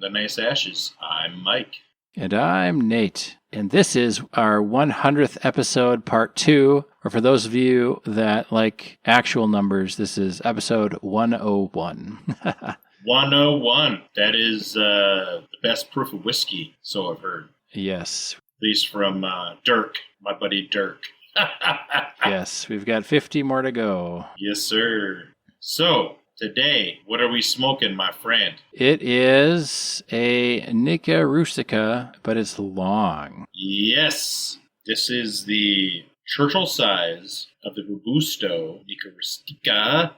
Welcome to Nice Ashes. I'm Mike. And I'm Nate. And this is our 100th episode, part 2. Or for those of you that like actual numbers, this is episode 101. 101. That is the best proof of whiskey, so I've heard. Yes. At least from Dirk, my buddy Dirk. Yes, we've got 50 more to go. Yes, sir. So, today, what are we smoking, my friend? It is a Nica Rustica, but it's long. Yes. This is the Churchill size of the Robusto Nica Rustica.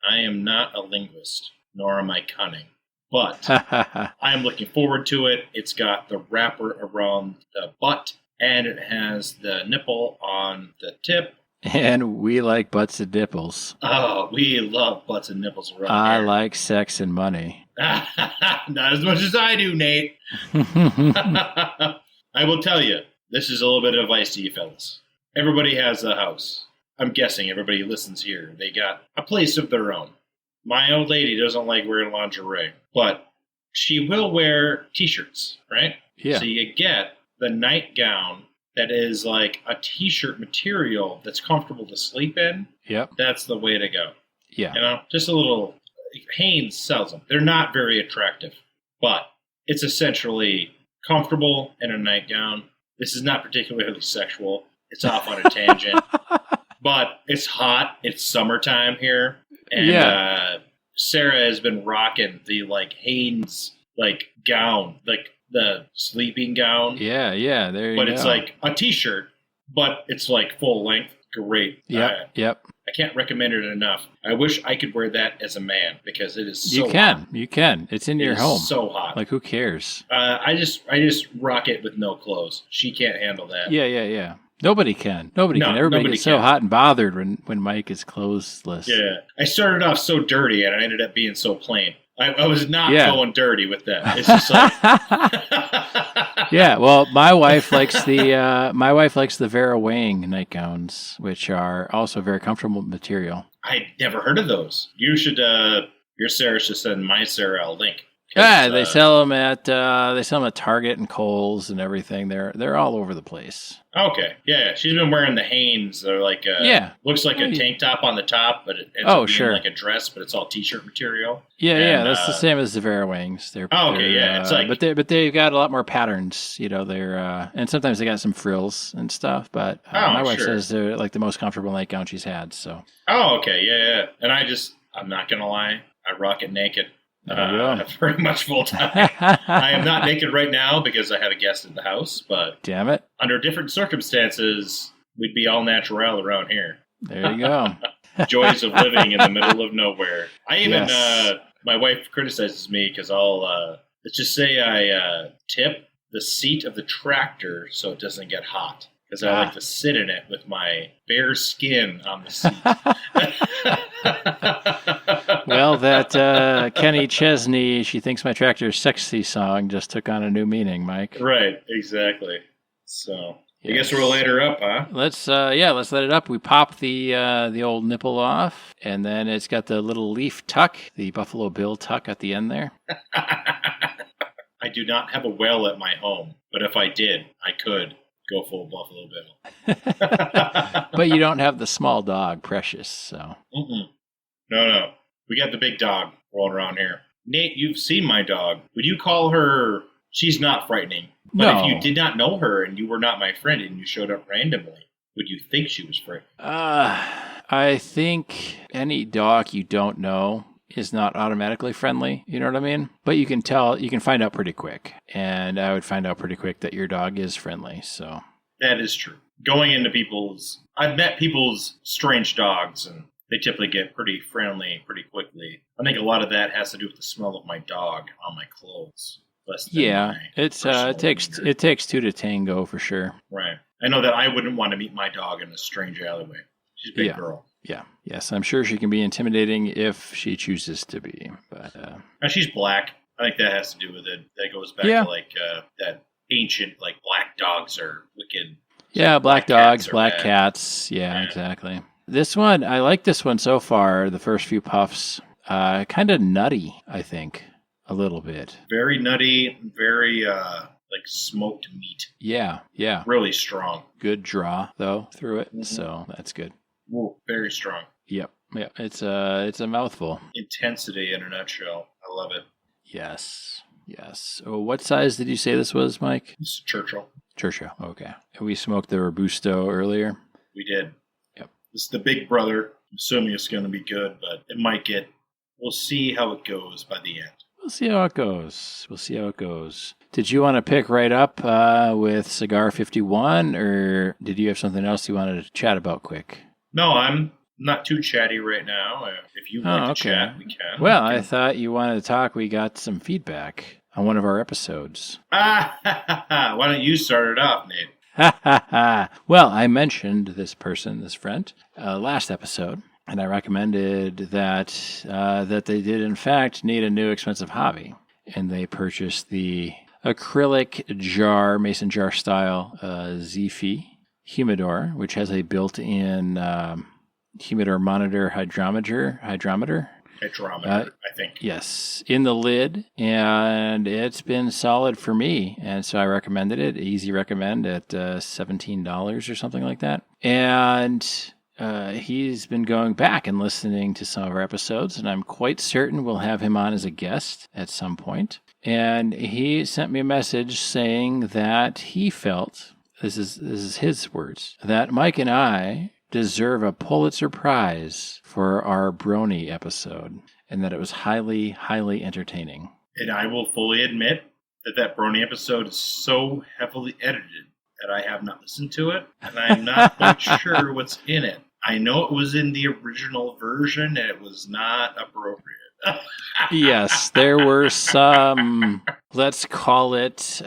I am not a linguist, nor am I cunning. But I am looking forward to it. It's got the wrapper around the butt, and it has the nipple on the tip. And we like butts and nipples. Oh, we love butts and nipples around I here. like sex and money. Not as much as I do, Nate. I will tell you, this is a little bit of advice to you fellas. Everybody has a house. I'm guessing everybody who listens here, they got a place of their own. My old lady doesn't like wearing lingerie, but she will wear t-shirts, right? Yeah. So you get the nightgown that is like a t-shirt material that's comfortable to sleep in. Yep. That's the way to go. Yeah. You know, just a little. Hanes sells them. They're not very attractive, but it's essentially comfortable in a nightgown. This is not particularly sexual. It's off on a tangent, but it's hot. It's summertime here, and Sarah has been rocking the Hanes gown, the sleeping gown. Yeah, there you go. But it's like a t-shirt, but it's full length. Great. Yep. I can't recommend it enough. I wish I could wear that as a man because it is so hot. You can. It's in your home. So hot. Who cares? I just rock it with no clothes. She can't handle that. Yeah. Nobody can. Nobody can. Everybody gets so hot and bothered when Mike is clothesless. Yeah. I started off so dirty and I ended up being so plain. I was not going dirty with that. It's just Yeah, well, my wife likes the Vera Wang nightgowns, which are also very comfortable material. I never heard of those. You should your Sarah should send my Sarah a link. Yeah, they sell them at Target and Kohl's and everything. They're all over the place. Okay, yeah, she's been wearing the Hanes. They're looks like a tank top on the top, but it ends up being like a dress, but it's all t-shirt material. Yeah, that's the same as the Vera Wangs. But they've got a lot more patterns. You know, they're and sometimes they got some frills and stuff. But my wife says they're the most comfortable nightgown she's had. So. Oh, okay, yeah, and I'm not gonna lie, I rock it naked. Pretty much full time. I am not naked right now because I have a guest in the house, but damn it, under different circumstances, we'd be all natural around here. There you go. Joys of living in the middle of nowhere. I even my wife criticizes me because I'll let's just say I tip the seat of the tractor so it doesn't get hot. Because I like to sit in it with my bare skin on the seat. Well, that Kenny Chesney, She Thinks My Tractor's Sexy song just took on a new meaning, Mike. Right, exactly. So, I guess we'll light her up, huh? Let's light it up. We pop the old nipple off, and then it's got the little leaf tuck, the Buffalo Bill tuck at the end there. I do not have a well at my home, but if I did, I could go full Buffalo Bill. But you don't have the small dog, Precious, so. No. We got the big dog rolling around here. Nate, you've seen my dog. Would you call her... She's not frightening. But No. If you did not know her and you were not my friend and you showed up randomly, would you think she was frightening? I think any dog you don't know is not automatically friendly. You know what I mean? But you can find out pretty quick. And I would find out pretty quick that your dog is friendly, so. That is true. Going into I've met people's strange dogs, and they typically get pretty friendly pretty quickly. I think a lot of that has to do with the smell of my dog on my clothes. It takes two to tango for sure. Right. I know that I wouldn't want to meet my dog in a strange alleyway. She's a big girl. Yeah. Yes, I'm sure she can be intimidating if she chooses to be. But and she's black. I think that has to do with it. That goes back to that ancient black dogs are wicked. Yeah, black dogs, black cats. Yeah, exactly. This one, I like this one so far. The first few puffs, kind of nutty, I think. a little bit. Very nutty, very like smoked meat. Yeah. Really strong. Good draw though through it, so that's good. Ooh, very strong. Yep. It's a mouthful. Intensity in a nutshell. I love it. Yes. Oh, what size did you say this was, Mike? It's Churchill. Okay. And we smoked the Robusto earlier. We did. Yep. This is the big brother. I'm assuming it's going to be good, but it might get. We'll see how it goes by the end. We'll see how it goes. Did you want to pick right up with Cigar 51, or did you have something else you wanted to chat about quick? No, I'm not too chatty right now. If you want to chat, we can. Well, I thought you wanted to talk. We got some feedback on one of our episodes. Why don't you start it off, Nate? Well, I mentioned this friend, last episode, and I recommended that they did, in fact, need a new expensive hobby. And they purchased the acrylic jar, mason jar style Zifi humidor, which has a built-in humidor monitor hydrometer, I think. Yes, in the lid, and it's been solid for me, and so I recommended it. Easy recommend at $17 or something like that. And he's been going back and listening to some of our episodes, and I'm quite certain we'll have him on as a guest at some point. And he sent me a message saying that he felt, this is his words, that Mike and I deserve a Pulitzer Prize for our Brony episode, and that it was highly, highly entertaining. And I will fully admit that Brony episode is so heavily edited that I have not listened to it, and I'm not quite sure what's in it. I know it was in the original version, and it was not appropriate. Yes, there were some, let's call it,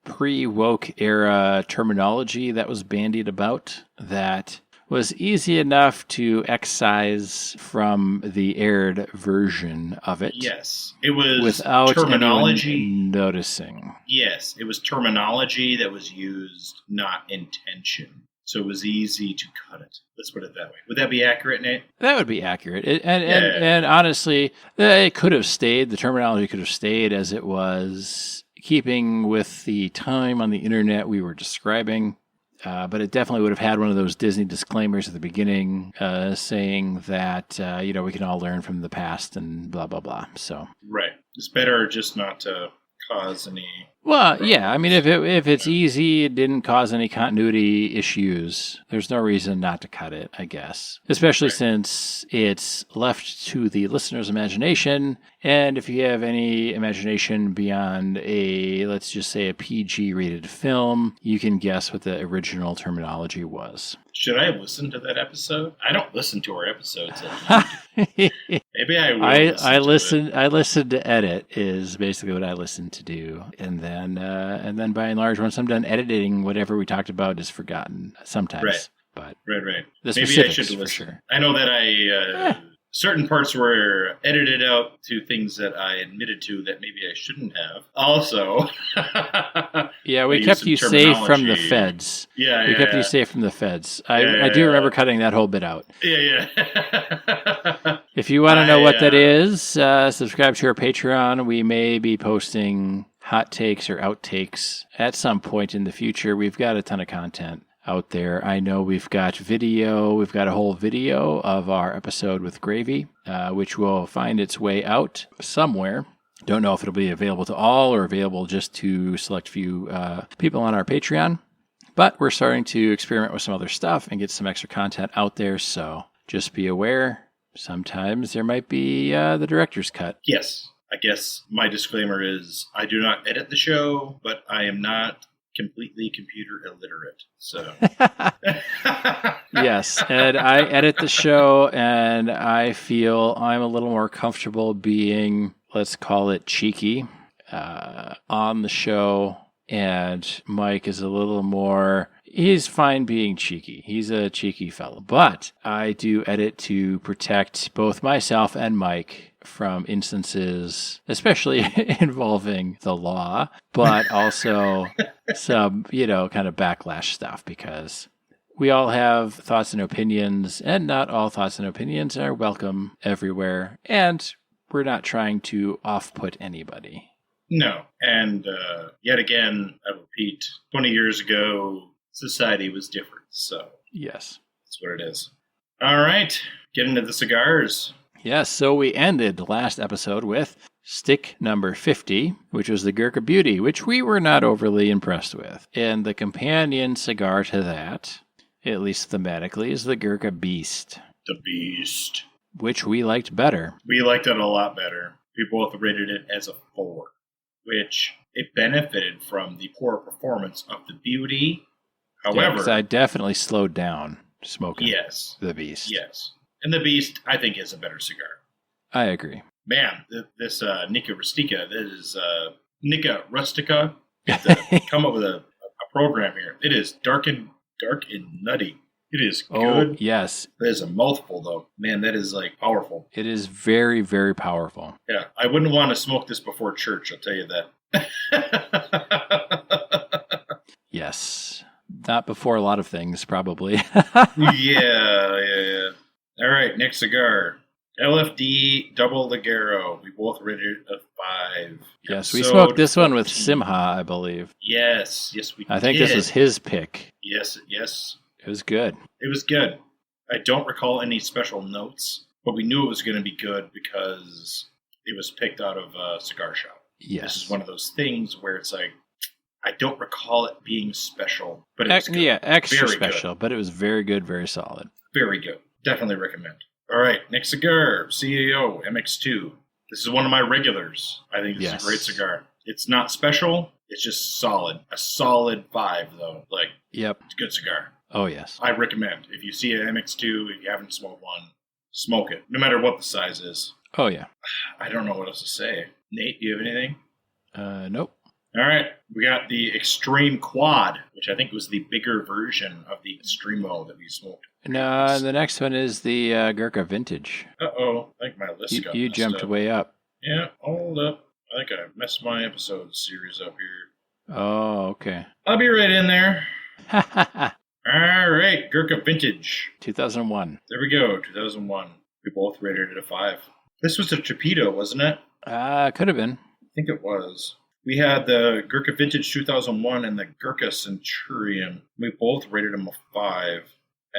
pre-woke era terminology that was bandied about that was easy enough to excise from the aired version of it. Yes, it was without terminology noticing. Yes, it was terminology that was used, not intention. So it was easy to cut it. Let's put it that way. Would that be accurate, Nate? That would be accurate. And honestly, it could have stayed. The terminology could have stayed as it was, keeping with the time on the internet we were describing. But it definitely would have had one of those Disney disclaimers at the beginning saying that, we can all learn from the past and blah, blah, blah. So right. It's better just not to cause any... Well, yeah. I mean, if it's easy, it didn't cause any continuity issues, there's no reason not to cut it, I guess. Especially since it's left to the listener's imagination. And if you have any imagination beyond let's just say a PG-rated film, you can guess what the original terminology was. Should I have listened to that episode? I don't listen to our episodes. Maybe I will. I listen to edit is basically what I listen to do, and then by and large, once I'm done editing, whatever we talked about is forgotten sometimes. Right. But right. Maybe I should listen. For sure. I know that certain parts were edited out to things that I admitted to that maybe I shouldn't have. Also, yeah, we kept you safe from the feds. We kept you safe from the feds. I do remember cutting that whole bit out. Yeah. If you want to know what that is, subscribe to our Patreon. We may be posting hot takes or outtakes at some point in the future. We've got a ton of content out there. I know we've got video. We've got a whole video of our episode with Gravy, which will find its way out somewhere. Don't know if it'll be available to all or available just to select few people on our Patreon. But we're starting to experiment with some other stuff and get some extra content out there. So just be aware. Sometimes there might be the director's cut. Yes. I guess my disclaimer is I do not edit the show, but I am not completely computer illiterate. So yes, and I edit the show, and I feel I'm a little more comfortable being, let's call it, cheeky on the show, and Mike is a little more... He's fine being cheeky. He's a cheeky fellow. But I do edit to protect both myself and Mike from instances, especially involving the law, but also some, kind of backlash stuff, because we all have thoughts and opinions, and not all thoughts and opinions are welcome everywhere. And we're not trying to off-put anybody. No. And yet again, I repeat, 20 years ago, society was different. So Yes. that's what it is. All right. Get into the cigars. Yes, so we ended the last episode with stick number 50, which was the Gurkha Beauty, which we were not overly impressed with. And the companion cigar to that, at least thematically, is the Gurkha Beast. The Beast. Which we liked better. We liked it a lot better. We both rated it as a 4, which it benefited from the poor performance of the Beauty. However, I definitely slowed down smoking the Beast. Yes. And the Beast, I think, is a better cigar. I agree. Man, this Nica Rustica, this is Nica Rustica. Come up with a program here. It is dark and nutty. It is good. Oh, yes. It is a mouthful, though. Man, that is like powerful. It is very, very powerful. Yeah, I wouldn't want to smoke this before church, I'll tell you that. Yes. Not before a lot of things, probably. Yeah. All right, next cigar. LFD Double Ligero. We both rated it a 5. Yes, we smoked this one with Simha, I believe. Yes, we did. I think this was his pick. Yes. It was good. It was good. I don't recall any special notes, but we knew it was going to be good because it was picked out of a cigar shop. Yes. This is one of those things where it's like, I don't recall it being special, but it was good. Yeah, extra Very special, good. But it was very good, very solid. Very good. Definitely recommend. All right, next cigar, CAO MX2. This is one of my regulars. I think this is a great cigar. It's not special. It's just solid. A solid 5, though. Like, yep. It's a good cigar. Oh, yes. I recommend. If you see an MX2, if you haven't smoked one, smoke it, no matter what the size is. Oh, yeah. I don't know what else to say. Nate, do you have anything? Nope. All right. We got the Extreme Quad, which I think was the bigger version of the Extremo that we smoked. No, the next one is the Gurkha Vintage. Uh-oh. I think my list got You messed jumped up. way up. Yeah, hold up. I think I messed my episode series up here. Oh, okay. I'll be right in there. All right, Gurkha Vintage. 2001. There we go, 2001. We both rated it a 5. This was a Torpedo, wasn't it? Could have been. I think it was. We had the Gurkha Vintage 2001 and the Gurkha Centurion. We both rated them a 5.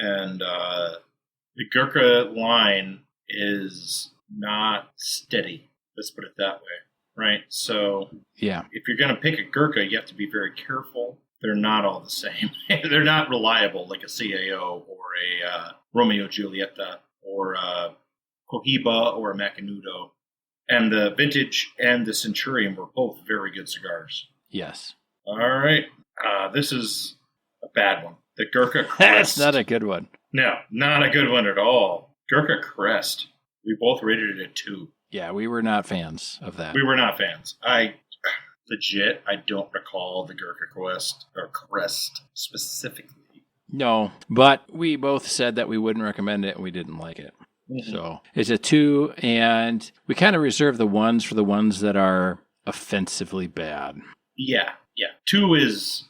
And the Gurkha line is not steady. Let's put it that way. Right? So yeah, if you're going to pick a Gurkha, you have to be very careful. They're not all the same. They're not reliable like a CAO or a Romeo Giulietta or a Cohiba or a Macanudo. And the Vintage and the Centurion were both very good cigars. Yes. All right. This is a bad one. The Gurkha Crest. That's not a good one. No, not a good one at all. Gurkha Crest. We both rated it a 2. Yeah, we were not fans of that. We were not fans. I don't recall the Gurkha Crest specifically. No, but we both said that we wouldn't recommend it and we didn't like it. Mm-hmm. So it's a 2, and we kind of reserve the 1s for the ones that are offensively bad. Yeah. 2 is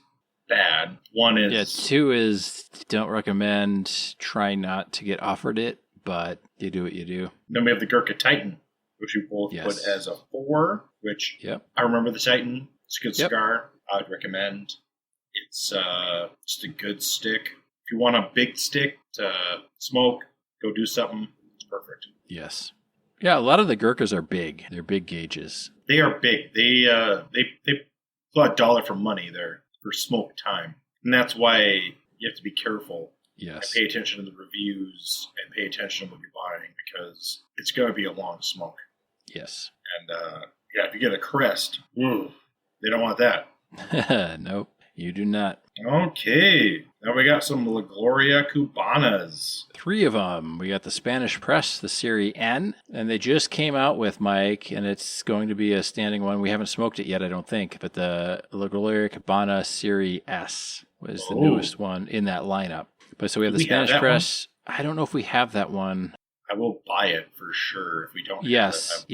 bad. 1 is... Yeah, 2 is don't recommend, try not to get offered it, but you do what you do. Then we have the Gurkha Titan, which we both put as a 4, which I remember the Titan. It's a good cigar. I would recommend. It's just a good stick. If you want a big stick to smoke, go do something. It's perfect. Yes. Yeah, a lot of the Gurkhas are big. They're big gauges. They are big. They put $1 for money there for smoke time. And that's why you have to be careful. Yes. And pay attention to the reviews and pay attention to what you're buying because it's going to be a long smoke. Yes. And if you get a Crest, they don't want that. Nope, you do not. Okay. Now we got some La Gloria Cubanas. 3 of them. We got the Spanish Press, the Serie N, and they just came out with, Mike, and it's going to be a standing one. We haven't smoked it yet, I don't think, but the La Gloria Cubana Serie S was the newest one in that lineup. But so we have the Spanish Press. One? I don't know if we have that one. I will buy it for sure if we don't. Yes.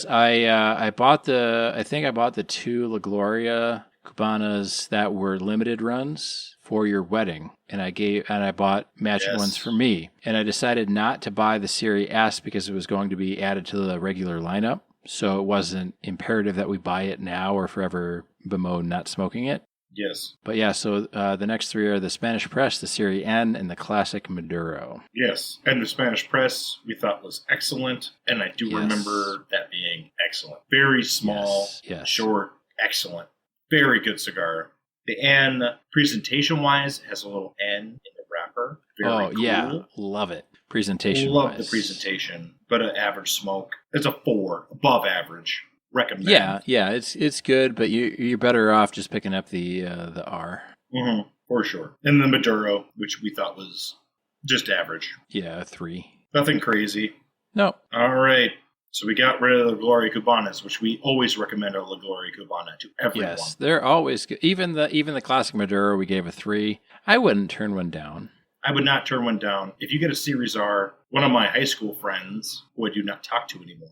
I bought I think I bought the 2 La Gloria Cubanas that were limited runs for your wedding. And I bought matching ones for me. And I decided not to buy the Series S because it was going to be added to the regular lineup. So it wasn't imperative that we buy it now or forever bemoan not smoking it. Yes. But yeah, so the next three are the Spanish Press, the Series N, and the Classic Maduro. Yes. And the Spanish Press we thought was excellent. And I do remember that being excellent. Very small, short, excellent. Very good cigar. The N, presentation-wise, has a little N in the wrapper. Very cool. Yeah. Love it. Presentation-wise. Love the presentation. But an average smoke. It's a 4, above average. Recommend. Yeah, it's good, but you're better off just picking up the R. Mm-hmm, for sure. And the Maduro, which we thought was just average. Yeah, 3. Nothing crazy. No. All right. So we got rid of the Gloria Cubanas, which we always recommend a La Gloria Cubana to everyone. Yes, they're always good. Even the Classic Maduro, we gave a 3. I wouldn't turn one down. I would not turn one down. If you get a Series R, one of my high school friends, who I do not talk to anymore,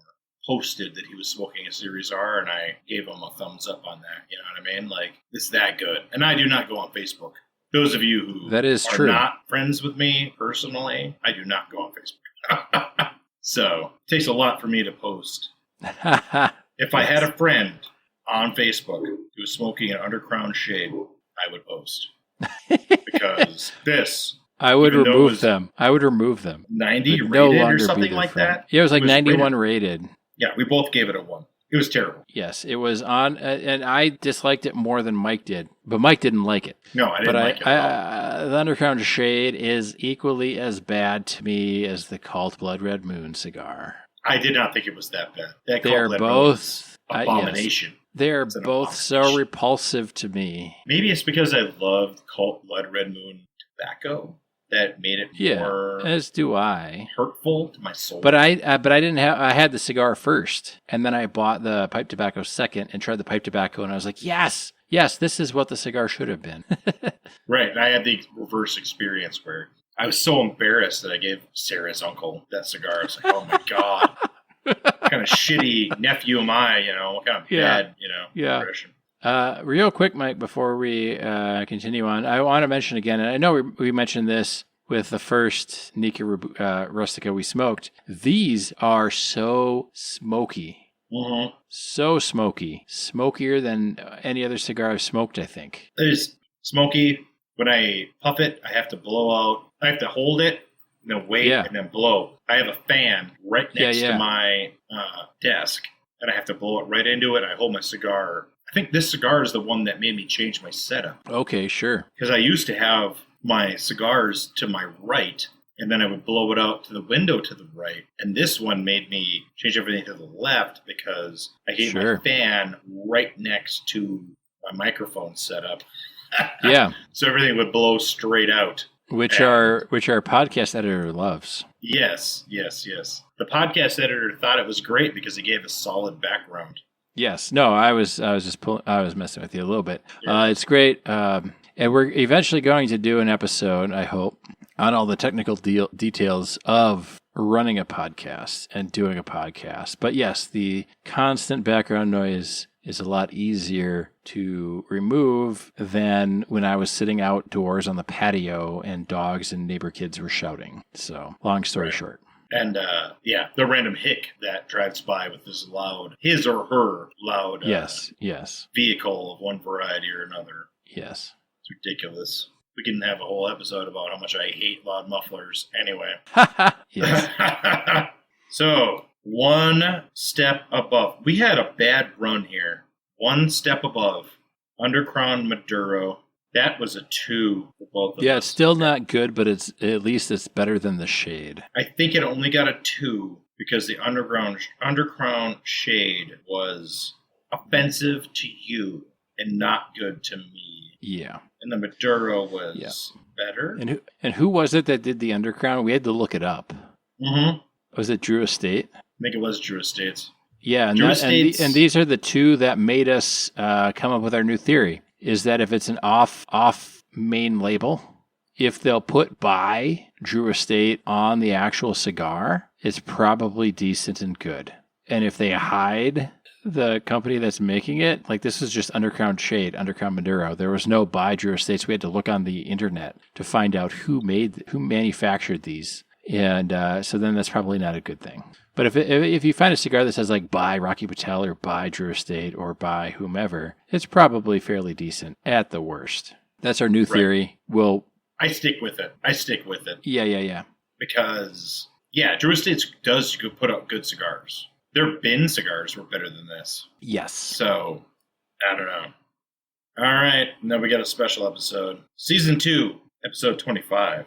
posted that he was smoking a Series R, and I gave him a thumbs up on that. You know what I mean? Like, it's that good. And I do not go on Facebook. Those of you who are not friends with me personally, I do not go on Facebook. So, it takes a lot for me to post. If I had a friend on Facebook who was smoking an Undercrown Shade, I would post. Because this... I would remove them. 90 rated or something like that? Yeah, it was like 91 rated. Yeah, we both gave it a 1. It was terrible. Yes, it was on, and I disliked it more than Mike did. But Mike didn't like it. No, I didn't like it at all. The Undercrown Shade is equally as bad to me as the Cult Blood Red Moon cigar. I did not think it was that bad. That They're both abomination. Yes, they're both so repulsive to me. Maybe it's because I loved Cult Blood Red Moon tobacco that made it more as do I. Hurtful to my soul. But I didn't have. I had the cigar first, and then I bought the pipe tobacco second, and tried the pipe tobacco, and I was like, yes, this is what the cigar should have been. Right, and I had the reverse experience where I was so embarrassed that I gave Sarah's uncle that cigar. I was like, oh my god, what kind of shitty nephew am I? You know, what kind of bad, impression. Real quick, Mike, before we continue on, I want to mention again, and I know we mentioned this with the first Nica Rustica we smoked. These are so smoky. Mm-hmm. So smoky. Smokier than any other cigar I've smoked, I think. It's smoky. When I puff it, I have to blow out. I have to hold it, and then wait, and then blow. I have a fan right next to my desk, and I have to blow it right into it. I hold my cigar. I think this cigar is the one that made me change my setup. Okay, sure. Because I used to have my cigars to my right, and then I would blow it out to the window to the right. And this one made me change everything to the left because I gave my fan right next to my microphone setup. Yeah. So everything would blow straight out. Which our podcast editor loves. Yes. The podcast editor thought it was great because it gave a solid background. Yes. No, I was messing with you a little bit. Yeah. It's great. And we're eventually going to do an episode, I hope, on all the technical details of running a podcast and doing a podcast. But yes, the constant background noise is a lot easier to remove than when I was sitting outdoors on the patio and dogs and neighbor kids were shouting. So, long story short. And, the random hick that drives by with his or her loud vehicle of one variety or another. Yes. It's ridiculous. We can have a whole episode about how much I hate loud mufflers. Anyway. Yes. So, one step above. We had a bad run here. One step above. Undercrown Maduro. That was a 2 for both of us. Yeah, it's still not good, but at least it's better than the Shade. I think it only got a 2 because the Undercrown Shade was offensive to you and not good to me. Yeah. And the Maduro was better. And who was it that did the Undercrown? We had to look it up. Mm-hmm. Was it Drew Estate? I think it was Drew Estates. Yeah, and these are the 2 that made us come up with our new theory. Is that if it's an off main label, if they'll put by Drew Estate on the actual cigar, it's probably decent and good. And if they hide the company that's making it, like this is just Underground Shade, Underground Maduro. There was no buy Drew Estates. We had to look on the internet to find out who manufactured these. And so then that's probably not a good thing. But if you find a cigar that says like buy Rocky Patel or buy Drew Estate or buy whomever, it's probably fairly decent at the worst. That's our new theory. I stick with it. Yeah. Because, Drew Estates does put out good cigars. Their bin cigars were better than this. Yes. So, I don't know. All right. Now we got a special episode. Season 2, episode 25.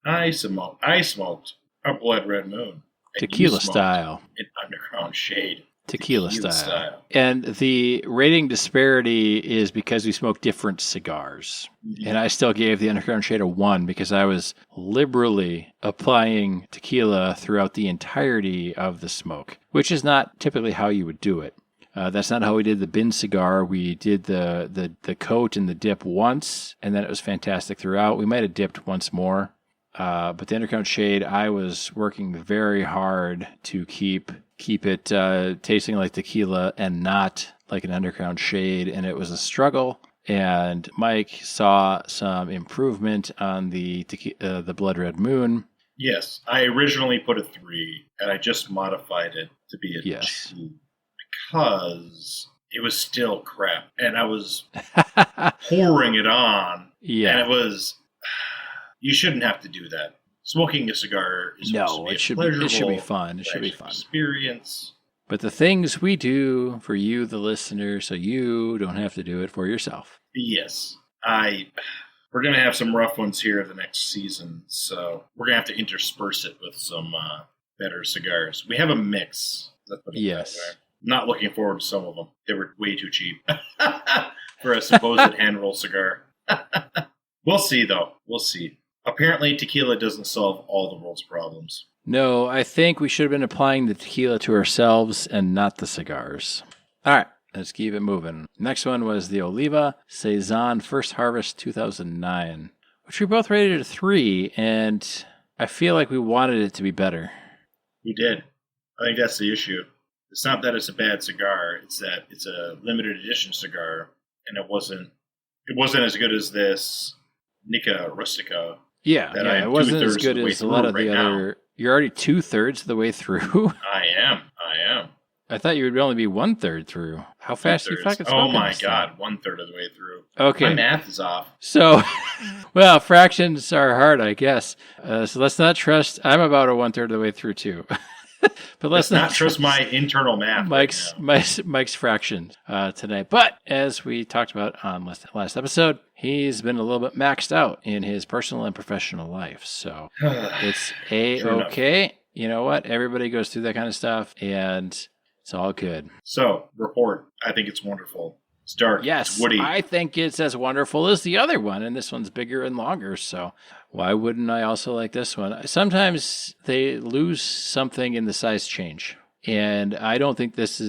I smoked a Blood Red Moon. Tequila style. In Underground Shade. Tequila style. And the rating disparity is because we smoked different cigars. Mm-hmm. And I still gave the Underground Shade a 1 because I was liberally applying tequila throughout the entirety of the smoke, which is not typically how you would do it. That's not how we did the bin cigar. We did the coat and the dip once, and then it was fantastic throughout. We might have dipped once more. But the Underground Shade, I was working very hard to keep it tasting like tequila and not like an Underground Shade, and it was a struggle. And Mike saw some improvement on the Blood Red Moon. Yes, I originally put a 3, and I just modified it to be a 2 because it was still crap, and I was pouring it on. Yeah, and it was. You shouldn't have to do that. Smoking a cigar is it should be fun. It should be fun experience. But the things we do for you, the listener, so you don't have to do it for yourself. Yes, we're gonna have some rough ones here the next season, so we're gonna have to intersperse it with some better cigars. We have a mix. Let's put it that way. Not looking forward to some of them. They were way too cheap for a supposed hand roll cigar. We'll see, though. We'll see. Apparently, tequila doesn't solve all the world's problems. No, I think we should have been applying the tequila to ourselves and not the cigars. All right, let's keep it moving. Next one was the Oliva Saison First Harvest 2009, which we both rated a 3, and I feel like we wanted it to be better. We did. I think that's the issue. It's not that it's a bad cigar. It's that it's a limited edition cigar, and it wasn't as good as this Nica Rustica. Yeah, it wasn't as good as a lot of the other. You're already 2/3 of the way through. I am. I thought you would only be 1/3 through. How fast do you fucking smoke? Oh my god, 1/3 of the way through. Okay, my math is off. So, well, fractions are hard, I guess. So let's not trust. I'm about a 1/3 of the way through too. But let's not trust my internal math. Mike's fractions tonight. But as we talked about on last episode, he's been a little bit maxed out in his personal and professional life. So it's A-okay. You know what? Everybody goes through that kind of stuff, and it's all good. So, report. I think it's wonderful. It's dark. Yes, it's woody. I think it's as wonderful as the other one, and this one's bigger and longer, so why wouldn't I also like this one? Sometimes they lose something in the size change, and I don't think this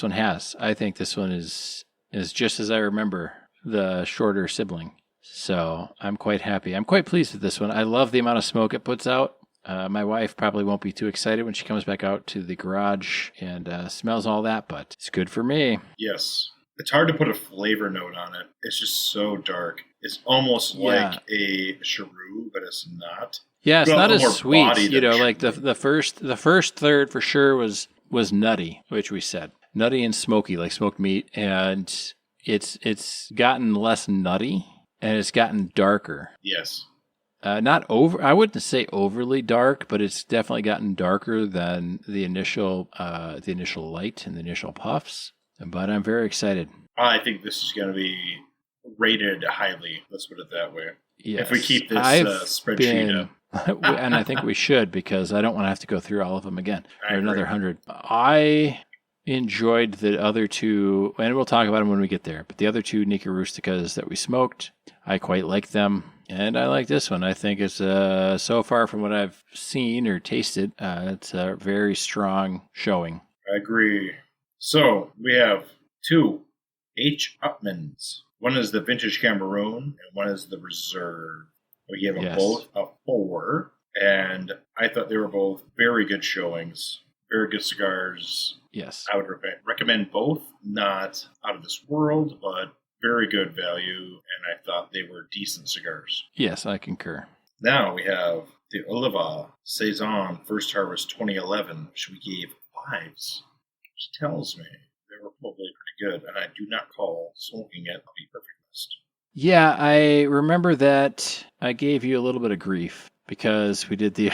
one has. I think this one is just as I remember the shorter sibling. So I'm quite happy. I'm quite pleased with this one. I love the amount of smoke it puts out. My wife probably won't be too excited when she comes back out to the garage and smells all that, but it's good for me. Yes. It's hard to put a flavor note on it. It's just so dark. It's almost like a cheroot, but it's not. Yeah, it's not as sweet. You know, like the first third for sure was nutty, which we said. Nutty and smoky, like smoked meat. And it's gotten less nutty and it's gotten darker. Yes. I wouldn't say overly dark, but it's definitely gotten darker than the initial light and the initial puffs. But I'm very excited. I think this is going to be rated highly. Let's put it that way. Yes. If we keep this spreadsheet up. And I think we should, because I don't want to have to go through all of them again. Or another 100. I enjoyed the other two, and we'll talk about them when we get there. But the other two Nica Rusticas that we smoked, I quite like them. And I like this one. I think it's, so far from what I've seen or tasted, it's a very strong showing. I agree. So, we have two H. Upmanns. One is the Vintage Cameroon, and one is the Reserve. We gave them both a 4, and I thought they were both very good showings, very good cigars. Yes. I would recommend both. Not out of this world, but very good value, and I thought they were decent cigars. Yes, I concur. Now we have the Oliva Saison First Harvest 2011, which we gave 5s, which tells me they were probably pretty good, and I do not call smoking it the perfect list. Yeah, I remember that I gave you a little bit of grief because we did the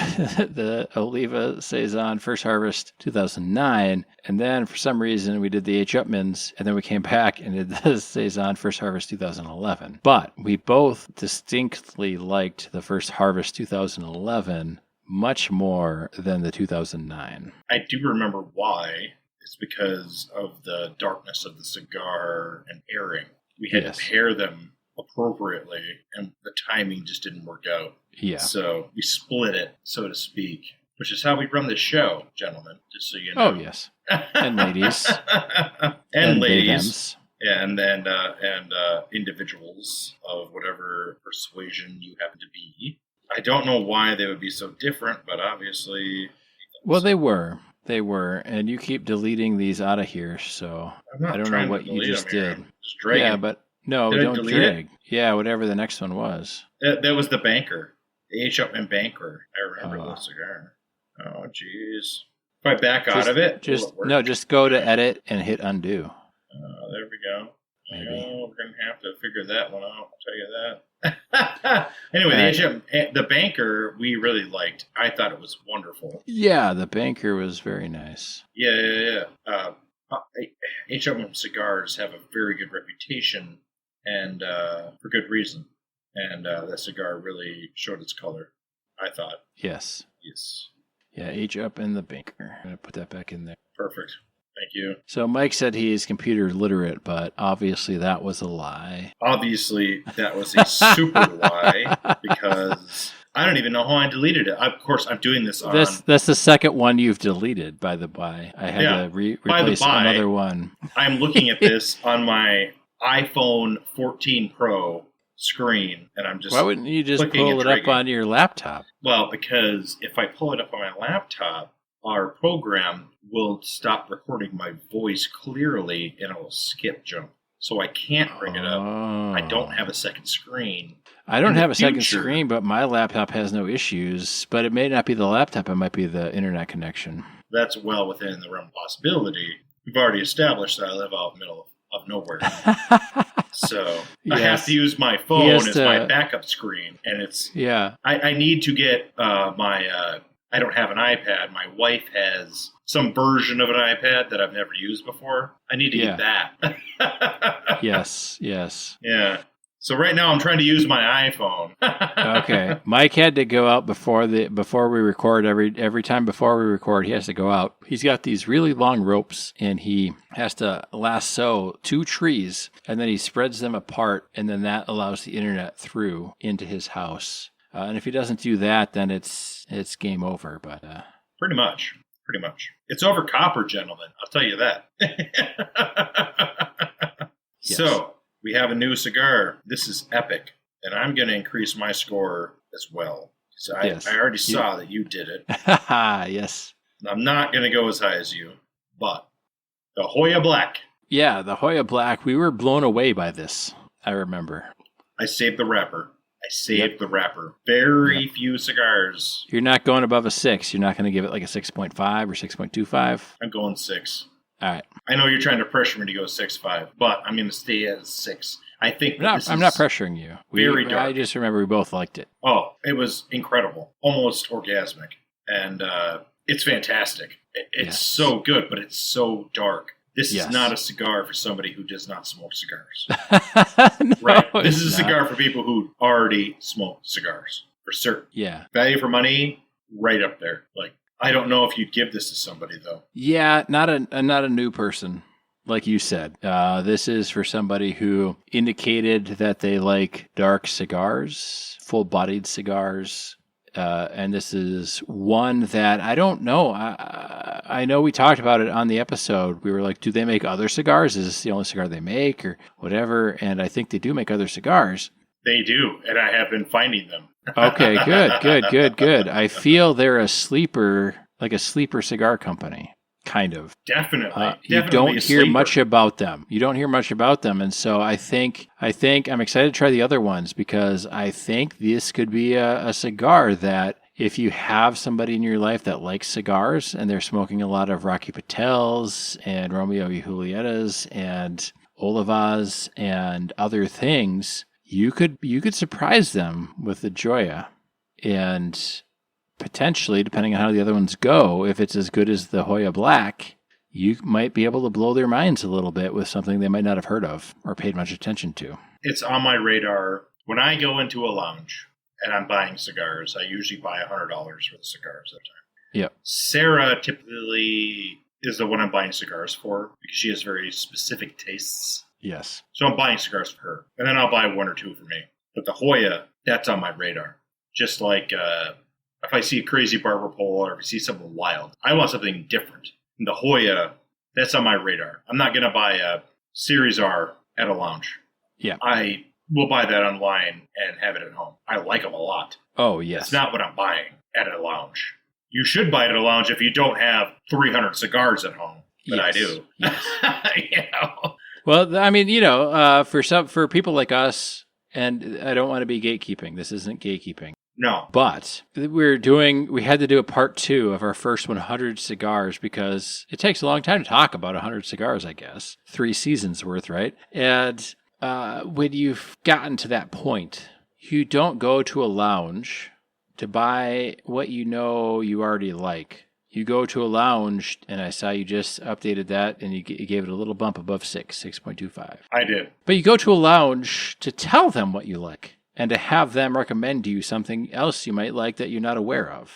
the Oliva Saison First Harvest 2009, and then for some reason we did the H. Upmanns, and then we came back and did the Saison First Harvest 2011. But we both distinctly liked the First Harvest 2011 much more than the 2009. I do remember why. It's because of the darkness of the cigar and airing. We had to pair them appropriately, and the timing just didn't work out. Yeah. So we split it, so to speak, which is how we run this show, gentlemen, just so you know. Oh, yes. And ladies. and ladies. Yeah, and individuals of whatever persuasion you happen to be. I don't know why they would be so different, but obviously... Well, they were. They were. And you keep deleting these out of here, so I don't know what you just did. Just dragging. Yeah, but no, don't drag. It? Yeah, whatever the next one was. That was the Banker. The H. Upmann Banker. I remember the cigar. Oh, jeez. If I back out of it, just go to edit and hit undo. There we go. Maybe. We're going to have to figure that one out, I'll tell you that. Anyway, the Banker we really liked. I thought it was wonderful. Yeah, the Banker was very nice. Yeah. H. Upmann cigars have a very good reputation, and for good reason. And that cigar really showed its color, I thought. Yes. Yeah, H. Upmann the Banker. I'm going to put that back in there. Perfect. Thank you. So Mike said he is computer literate, but obviously that was a lie. Obviously that was a super lie, because I don't even know how I deleted it. Of course, I'm doing this on... That's the second one you've deleted, by the by. I had to replace another one. I'm looking at this on my iPhone 14 Pro screen, and I'm just... Why wouldn't you just pull it up on your laptop? Well, because if I pull it up on my laptop, our program will stop recording my voice clearly, and it will skip jump. So I can't bring it up. I don't have a second screen. I don't have a second screen, but my laptop has no issues. But it may not be the laptop. It might be the internet connection. That's well within the realm of possibility. We've already established that I live out in the middle of nowhere. So I have to use my phone as my backup screen. And it's... Yeah. I need to get my... I don't have an iPad. My wife has some version of an iPad that I've never used before. I need to get that. Yes. Yeah. So right now I'm trying to use my iPhone. Okay. Mike had to go out before we record. Every time before we record, he has to go out. He's got these really long ropes, and he has to lasso 2 trees, and then he spreads them apart, and then that allows the internet through into his house. And if he doesn't do that, then it's game over. But pretty much. It's over copper, gentlemen. I'll tell you that. Yes. So we have a new cigar. This is epic, and I'm going to increase my score as well. So I already saw that you did it. Yes. I'm not going to go as high as you, but the Hoya Black. Yeah, the Hoya Black. We were blown away by this. I remember. I saved the wrapper. The wrapper. Very few cigars. You're not going above a 6. You're not going to give it like a 6.5 or 6.25? I'm going 6. All right. I know you're trying to pressure me to go 6.5, but I'm going to stay at 6. I think I'm not pressuring you. Very dark. I just remember we both liked it. Oh, it was incredible. Almost orgasmic. And it's fantastic. It's so good, but it's so dark. This is not a cigar for somebody who does not smoke cigars. No, right. This is a cigar for people who already smoke cigars, for certain. Yeah. Value for money, right up there. Like, I don't know if you'd give this to somebody, though. Yeah, not a new person, like you said. This is for somebody who indicated that they like dark cigars, full-bodied cigars. And this is one that I don't know. I know we talked about it on the episode. We were like, do they make other cigars? Is this the only cigar they make or whatever? And I think they do make other cigars. They do, and I have been finding them. Okay, good. I feel they're a sleeper cigar company. kind of. Definitely. You Definitely don't a hear sleeper. much about them. And so I think I'm excited to try the other ones because I think this could be a cigar that if you have somebody in your life that likes cigars and they're smoking a lot of Rocky Patels and Romeo y Julietas and Olivas and other things, you could surprise them with the Joya. And potentially, depending on how the other ones go, if it's as good as the Hoya Black, you might be able to blow their minds a little bit with something they might not have heard of or paid much attention to. It's on my radar. When I go into a lounge and I'm buying cigars, I usually buy $100 for the cigars at a time. Yep. Sarah typically is the one I'm buying cigars for because she has very specific tastes. Yes. So I'm buying cigars for her. And then I'll buy one or two for me. But the Hoya, that's on my radar. Just like if I see a crazy barber pole or if I see something wild, I want something different. And the Hoya, that's on my radar. I'm not going to buy a Series R at a lounge. Yeah. I will buy that online and have it at home. I like them a lot. Oh, yes. It's not what I'm buying at a lounge. You should buy it at a lounge if you don't have 300 cigars at home. But yes. I do. Yes. Well, I mean, for people like us, and I don't want to be gatekeeping. This isn't gatekeeping. No. But we had to do a part 2 of our first 100 cigars because it takes a long time to talk about 100 cigars, I guess. 3 seasons worth, right? And when you've gotten to that point, you don't go to a lounge to buy what you know you already like. You go to a lounge, and I saw you just updated that, and you gave it a little bump above 6.25. I did. But you go to a lounge to tell them what you like and to have them recommend to you something else you might like that you're not aware of,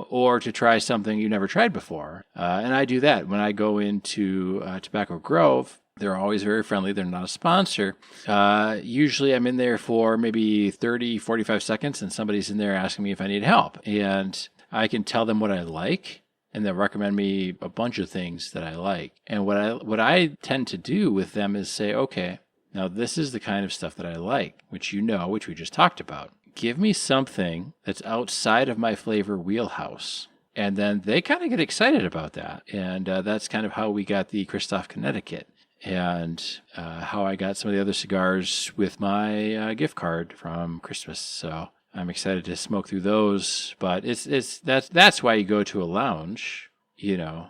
or to try something you never tried before. And I do that when I go into Tobacco Grove. They're always very friendly. They're not a sponsor. Usually I'm in there for maybe 30, 45 seconds, and somebody's in there asking me if I need help. And I can tell them what I like, and they'll recommend me a bunch of things that I like. And what I tend to do with them is say, okay, now this is the kind of stuff that I like, which we just talked about. Give me something that's outside of my flavor wheelhouse. And then they kind of get excited about that. And that's kind of how we got the Christoph Connecticut. And how I got some of the other cigars with my gift card from Christmas. So I'm excited to smoke through those. But that's why you go to a lounge,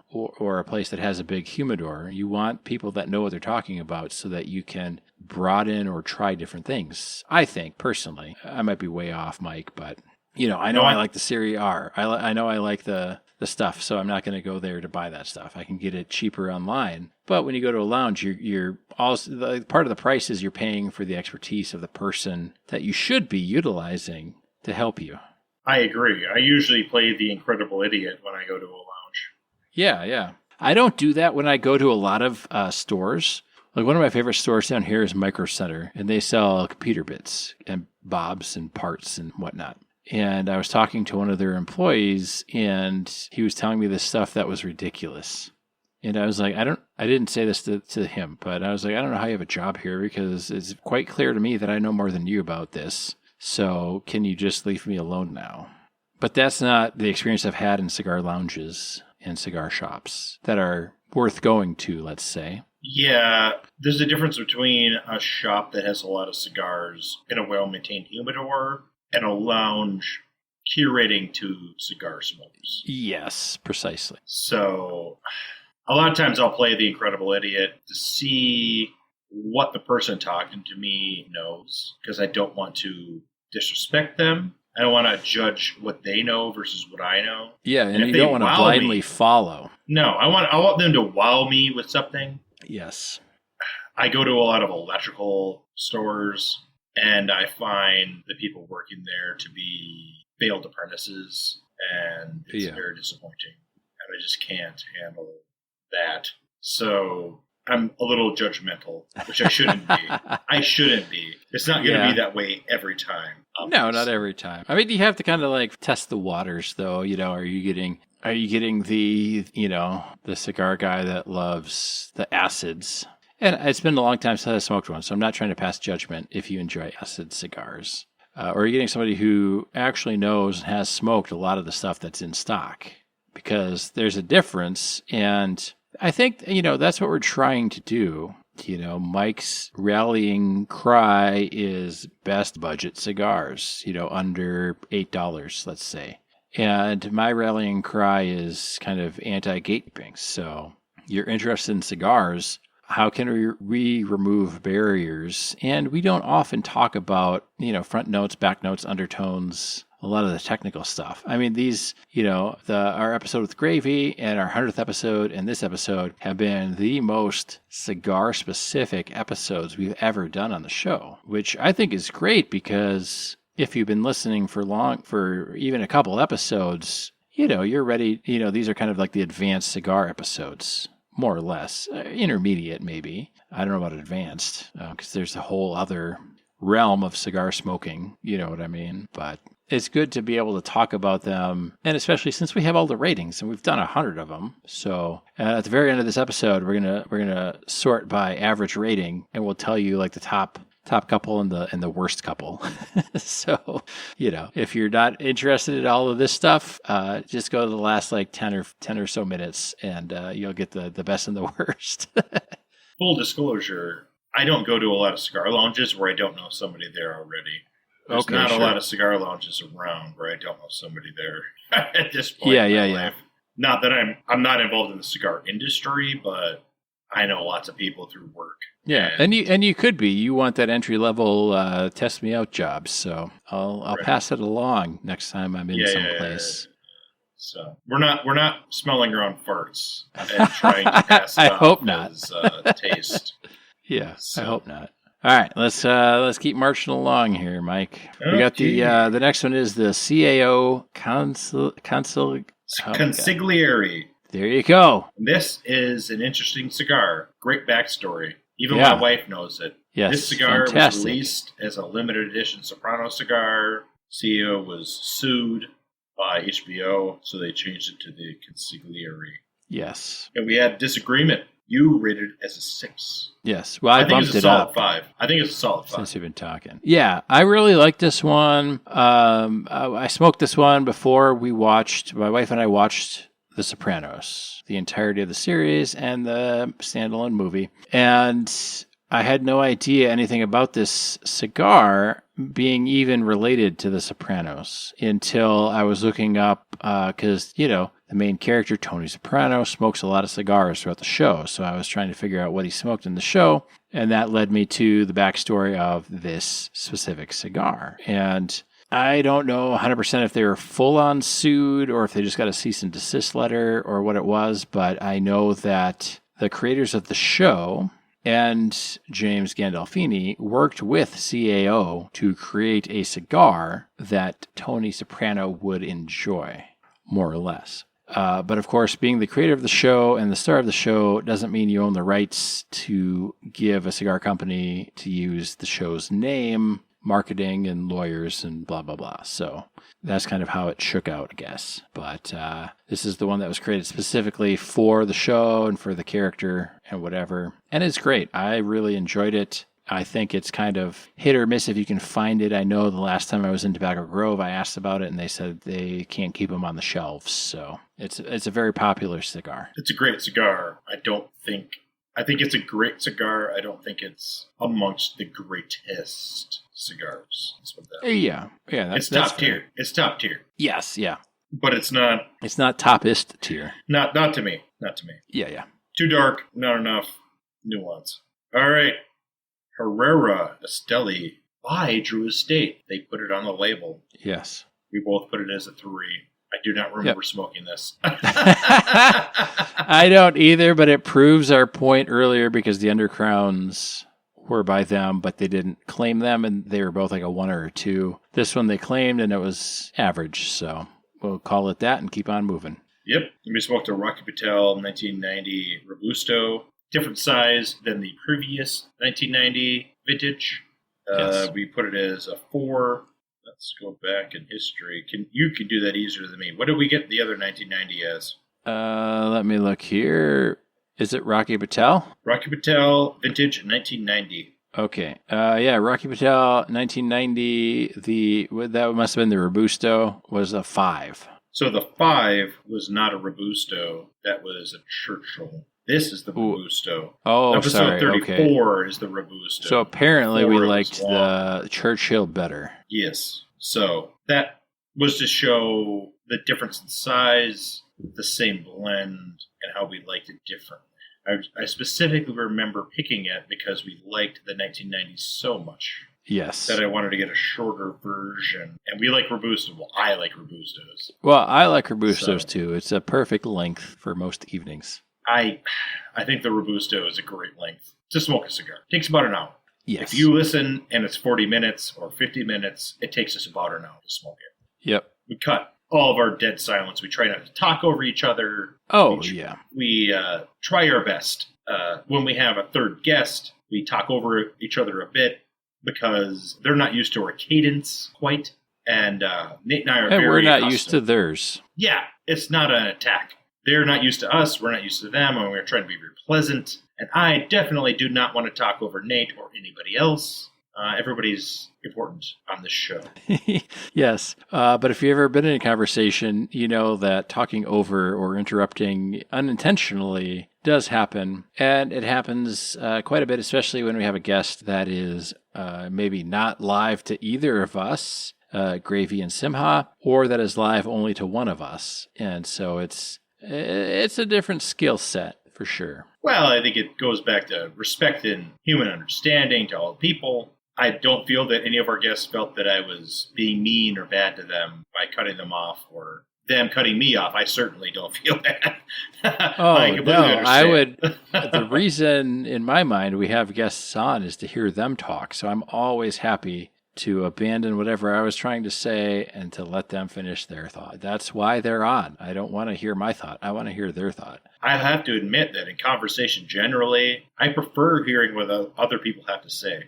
or a place that has a big humidor. You want people that know what they're talking about so that you can broaden or try different things. I think personally, I might be way off, Mike, but I know I like the Series R. I know I like the stuff, so I'm not going to go there to buy that stuff. I can get it cheaper online. But when you go to a lounge, you're also part of the price is you're paying for the expertise of the person that you should be utilizing to help you. I agree. I usually play the incredible idiot when I go to a lounge. Yeah. I don't do that when I go to a lot of stores. Like one of my favorite stores down here is Micro Center, and they sell computer bits and bobs and parts and whatnot. And I was talking to one of their employees, and he was telling me this stuff that was ridiculous. And I was like, I didn't say this to him, but I was like, I don't know how you have a job here because it's quite clear to me that I know more than you about this. So can you just leave me alone now? But that's not the experience I've had in cigar lounges and cigar shops that are worth going to, let's say. Yeah, there's a difference between a shop that has a lot of cigars in a well-maintained humidor and a lounge curating to cigar smokers. Yes, precisely. So a lot of times I'll play the incredible idiot to see what the person talking to me knows because I don't want to disrespect them. I don't want to judge what they know versus what I know. Yeah, and you don't want to blindly follow. No, I want them to wow me with something. Yes. I go to a lot of electrical stores, and I find the people working there to be failed apprentices, and it's very disappointing. And I just can't handle that. So I'm a little judgmental, which I shouldn't be. I shouldn't be. It's not going to be that way every time. No, not every time. I mean, you have to kind of like test the waters, though. Are you getting the, the cigar guy that loves the acids? And it's been a long time since I smoked one, so I'm not trying to pass judgment if you enjoy acid cigars. Or are you getting somebody who actually knows and has smoked a lot of the stuff that's in stock? because there's a difference. And I think, that's what we're trying to do. Mike's rallying cry is best budget cigars, under $8, let's say. And my rallying cry is kind of anti-gatekeeping. So you're interested in cigars. How can we remove barriers? And we don't often talk about, front notes, back notes, undertones, a lot of the technical stuff. I mean, these, our episode with Gravy and our 100th episode and this episode have been the most cigar-specific episodes we've ever done on the show, which I think is great because if you've been listening for even a couple episodes, you're ready. These are kind of like the advanced cigar episodes, more or less. Intermediate, maybe. I don't know about advanced, because there's a whole other realm of cigar smoking. You know what I mean? But it's good to be able to talk about them, and especially since we have all the ratings, and we've done 100 of them. So at the very end of this episode, we're gonna sort by average rating, and we'll tell you like the top couple and the worst couple. So, if you're not interested in all of this stuff, just go to the last like 10 or so minutes, and you'll get the best and the worst. Full disclosure, I don't go to a lot of cigar lounges where I don't know somebody there already. There's not a lot of cigar lounges around where I don't know somebody there at this point in my life. Not that I'm not involved in the cigar industry, but I know lots of people through work. Yeah, and you could be. You want that entry level test me out job, so I'll pass it along next time I'm in someplace. So we're not smelling our own farts and trying to pass it I off hope not. as taste. Yeah, so. I hope not. All right, let's keep marching along here, Mike. Okay. We got the next one is the CAO Consigliere. There you go. This is an interesting cigar. Great backstory. Even my wife knows it. Yes, this cigar fantastic. was released as a limited edition Soprano cigar. CEO was sued by HBO, so they changed it to the Consigliere. Yes. And we had disagreement. You rated it as a 6. Yes. Well, I bumped it up. I think it's a solid 5. Since you've been talking. Yeah, I really like this one. I smoked this one before my wife and I watched The Sopranos, the entirety of the series and the standalone movie. And I had no idea anything about this cigar being even related to The Sopranos until I was looking up, because, the main character, Tony Soprano, smokes a lot of cigars throughout the show. So I was trying to figure out what he smoked in the show. And that led me to the backstory of this specific cigar. And I don't know 100% if they were full-on sued or if they just got a cease and desist letter or what it was, but I know that the creators of the show and James Gandolfini worked with CAO to create a cigar that Tony Soprano would enjoy, more or less. But of course, being the creator of the show and the star of the show doesn't mean you own the rights to give a cigar company to use the show's name, marketing and lawyers and blah, blah, blah. So that's kind of how it shook out, I guess. But this is the one that was created specifically for the show and for the character and whatever. And it's great. I really enjoyed it. I think it's kind of hit or miss if you can find it. I know the last time I was in Tobacco Grove, I asked about it and they said they can't keep them on the shelves. So it's a very popular cigar. It's a great cigar. I think it's a great cigar. I don't think it's amongst the greatest cigars. That's what that is. Yeah. It's top tier. It's top tier. Yes, yeah. But it's not. It's not toppest tier. Not to me. Not to me. Yeah. Too dark. Not enough nuance. All right. Herrera Esteli by Drew Estate. They put it on the label. Yes. We both put it as a 3. I do not remember smoking this. I don't either, but it proves our point earlier because the Undercrowns were by them, but they didn't claim them, and they were both like a 1 or a 2. This one they claimed, and it was average, so we'll call it that and keep on moving. Yep. We smoked a Rocky Patel 1990 Robusto. Different size than the previous 1990 vintage. Yes. We put it as a 4. Let's go back in history. You can do that easier than me. What did we get the other 1990 as? Let me look here. Is it Rocky Patel? Rocky Patel vintage 1990. Okay. Rocky Patel 1990. That must have been the Robusto was a 5. So the 5 was not a Robusto. That was a Churchill. This is the Robusto. Oh, Episode sorry. 34 okay. is the Robusto. So apparently we Before it was liked long. the Churchill better. Yes. So that was to show the difference in size, the same blend, and how we liked it differently. I specifically remember picking it because we liked the 1990s so much. Yes. That I wanted to get a shorter version. And we like Robusto. Well, I like Robustos. Well, I like Robustos too. It's a perfect length for most evenings. I think the Robusto is a great length to smoke a cigar. It takes about an hour. Yes. If you listen and it's 40 minutes or 50 minutes, it takes us about an hour to smoke it. Yep. We cut all of our dead silence. We try not to talk over each other. Oh, yeah. We try our best. When we have a third guest, we talk over each other a bit because they're not used to our cadence quite. And Nate and I are very we're not accustomed. used to theirs. Yeah, it's not an attack. They're not used to us. We're not used to them. And we're trying to be very pleasant. And I definitely do not want to talk over Nate or anybody else. Everybody's important on this show. Yes. But if you've ever been in a conversation, you know that talking over or interrupting unintentionally does happen. And it happens quite a bit, especially when we have a guest that is maybe not live to either of us, Gravy and Simha, or that is live only to one of us. And so it's a different skill set for sure. Well, I think it goes back to respect and human understanding to all people. I don't feel that any of our guests felt that I was being mean or bad to them by cutting them off or them cutting me off. I certainly don't feel that. I would. The reason in my mind we have guests on is to hear them talk. So I'm always happy to abandon whatever I was trying to say and to let them finish their thought. That's why they're on. I don't want to hear my thought. I want to hear their thought. I have to admit that in conversation generally, I prefer hearing what other people have to say.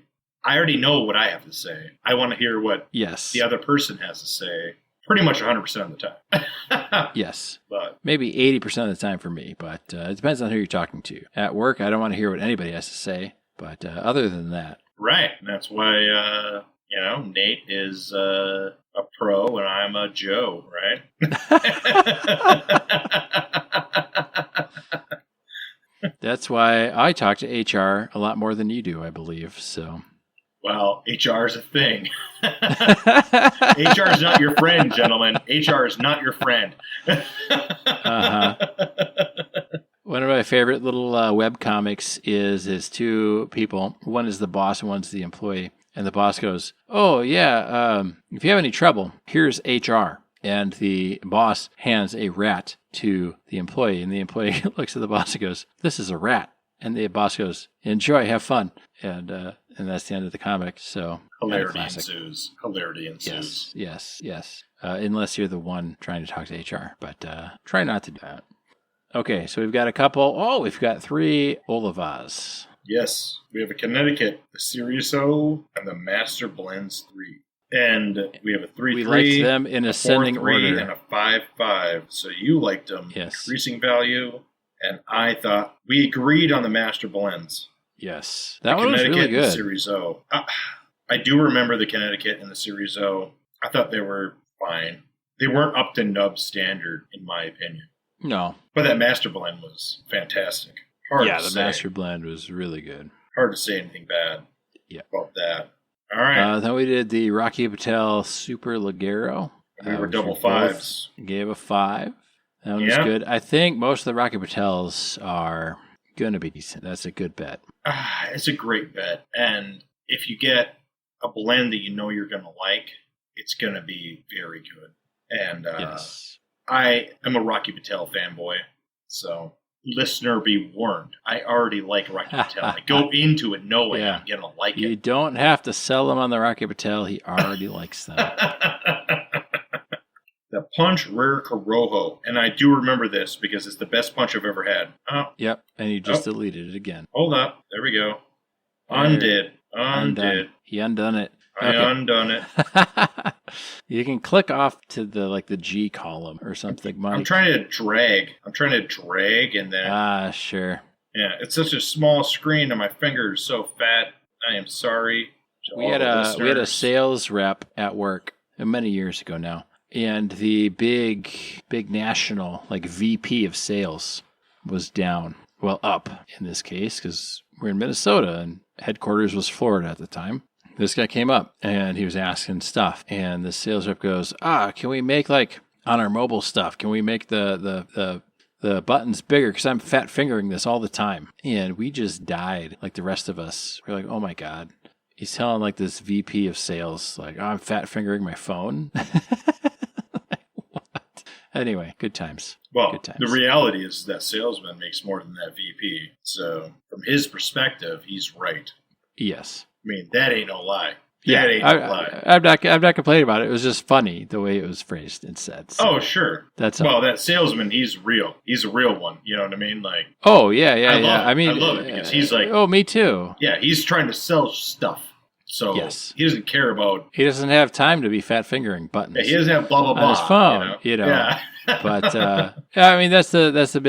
I already know what I have to say. I want to hear what the other person has to say pretty much 100% of the time. Yes. But maybe 80% of the time for me, but it depends on who you're talking to. At work, I don't want to hear what anybody has to say, but other than that. Right. And that's why, Nate is a pro and I'm a Joe, right? That's why I talk to HR a lot more than you do, I believe. So, well, HR is a thing. HR is not your friend, gentlemen. HR is not your friend. One of my favorite little web comics is two people. One is the boss and one's the employee. And the boss goes, "Oh, yeah, if you have any trouble, here's HR." And the boss hands a rat to the employee. And the employee looks at the boss and goes, "This is a rat." And the boss goes, "Enjoy, have fun." And that's the end of the comic. So hilarity ensues. Hilarity ensues. Yes. Unless you're the one trying to talk to HR. But try not to do that. Okay, so we've got a couple. Oh, we've got 3 Olivas. Yes, we have a Connecticut, a Series O, and the Master Blends 3. And we have a 3-3. We liked them in ascending order. And a 5-5. So you liked them. Yes. Increasing value. And I thought we agreed on the Master Blends. Yes. That one was really good. And the Series O. I do remember the Connecticut and the Series O. I thought they were fine. They weren't up to nub standard, in my opinion. No. But that Master Blend was fantastic. The Master Blend was really good. Hard to say anything bad about that. All right. Then we did the Rocky Patel Super Ligero. We were double 5s. Gave a 5. That one was good. I think most of the Rocky Patels are going to be decent. That's a good bet. It's a great bet. And if you get a blend that you know you're going to like, it's going to be very good. And I am a Rocky Patel fanboy. So, listener, be warned. I already like Rocky Patel. I go into it knowing I'm going to like it. You don't have to sell them on the Rocky Patel. He already likes them. The Punch Rare Corojo. And I do remember this because it's the best punch I've ever had. Yep. And you just deleted it again. Hold up. There we go. Undid. He undone it. I undone it. You can click off to the G column or something, Mike. I'm trying to drag and then... sure. Yeah, it's such a small screen and my finger is so fat. I am sorry. We had a sales rep at work many years ago now. And the big national, like VP of sales was down. Well, up in this case, because we're in Minnesota and headquarters was Florida at the time. This guy came up and he was asking stuff. And the sales rep goes, can we make like on our mobile stuff, can we make the buttons bigger? Because I'm fat fingering this all the time. And we just died like the rest of us. We're like, oh my God. He's telling like this VP of sales, like, I'm fat fingering my phone. What? Anyway, good times. Well, good times. The reality is that salesman makes more than that VP. So from his perspective, he's right. Yes. I mean, that ain't no lie. Yeah, That ain't no lie. I'm not complaining about it. It was just funny the way it was phrased and said. So Oh, sure. That's well, that salesman, he's real. He's a real one. You know what I mean? Like, oh yeah. I mean, I love it because he's like, oh, me too. Yeah, he's trying to sell stuff. So yes. He doesn't care about. He doesn't have time to be fat fingering buttons. Yeah, he doesn't have blah blah blah on his phone. You know. Yeah. But I mean, that's the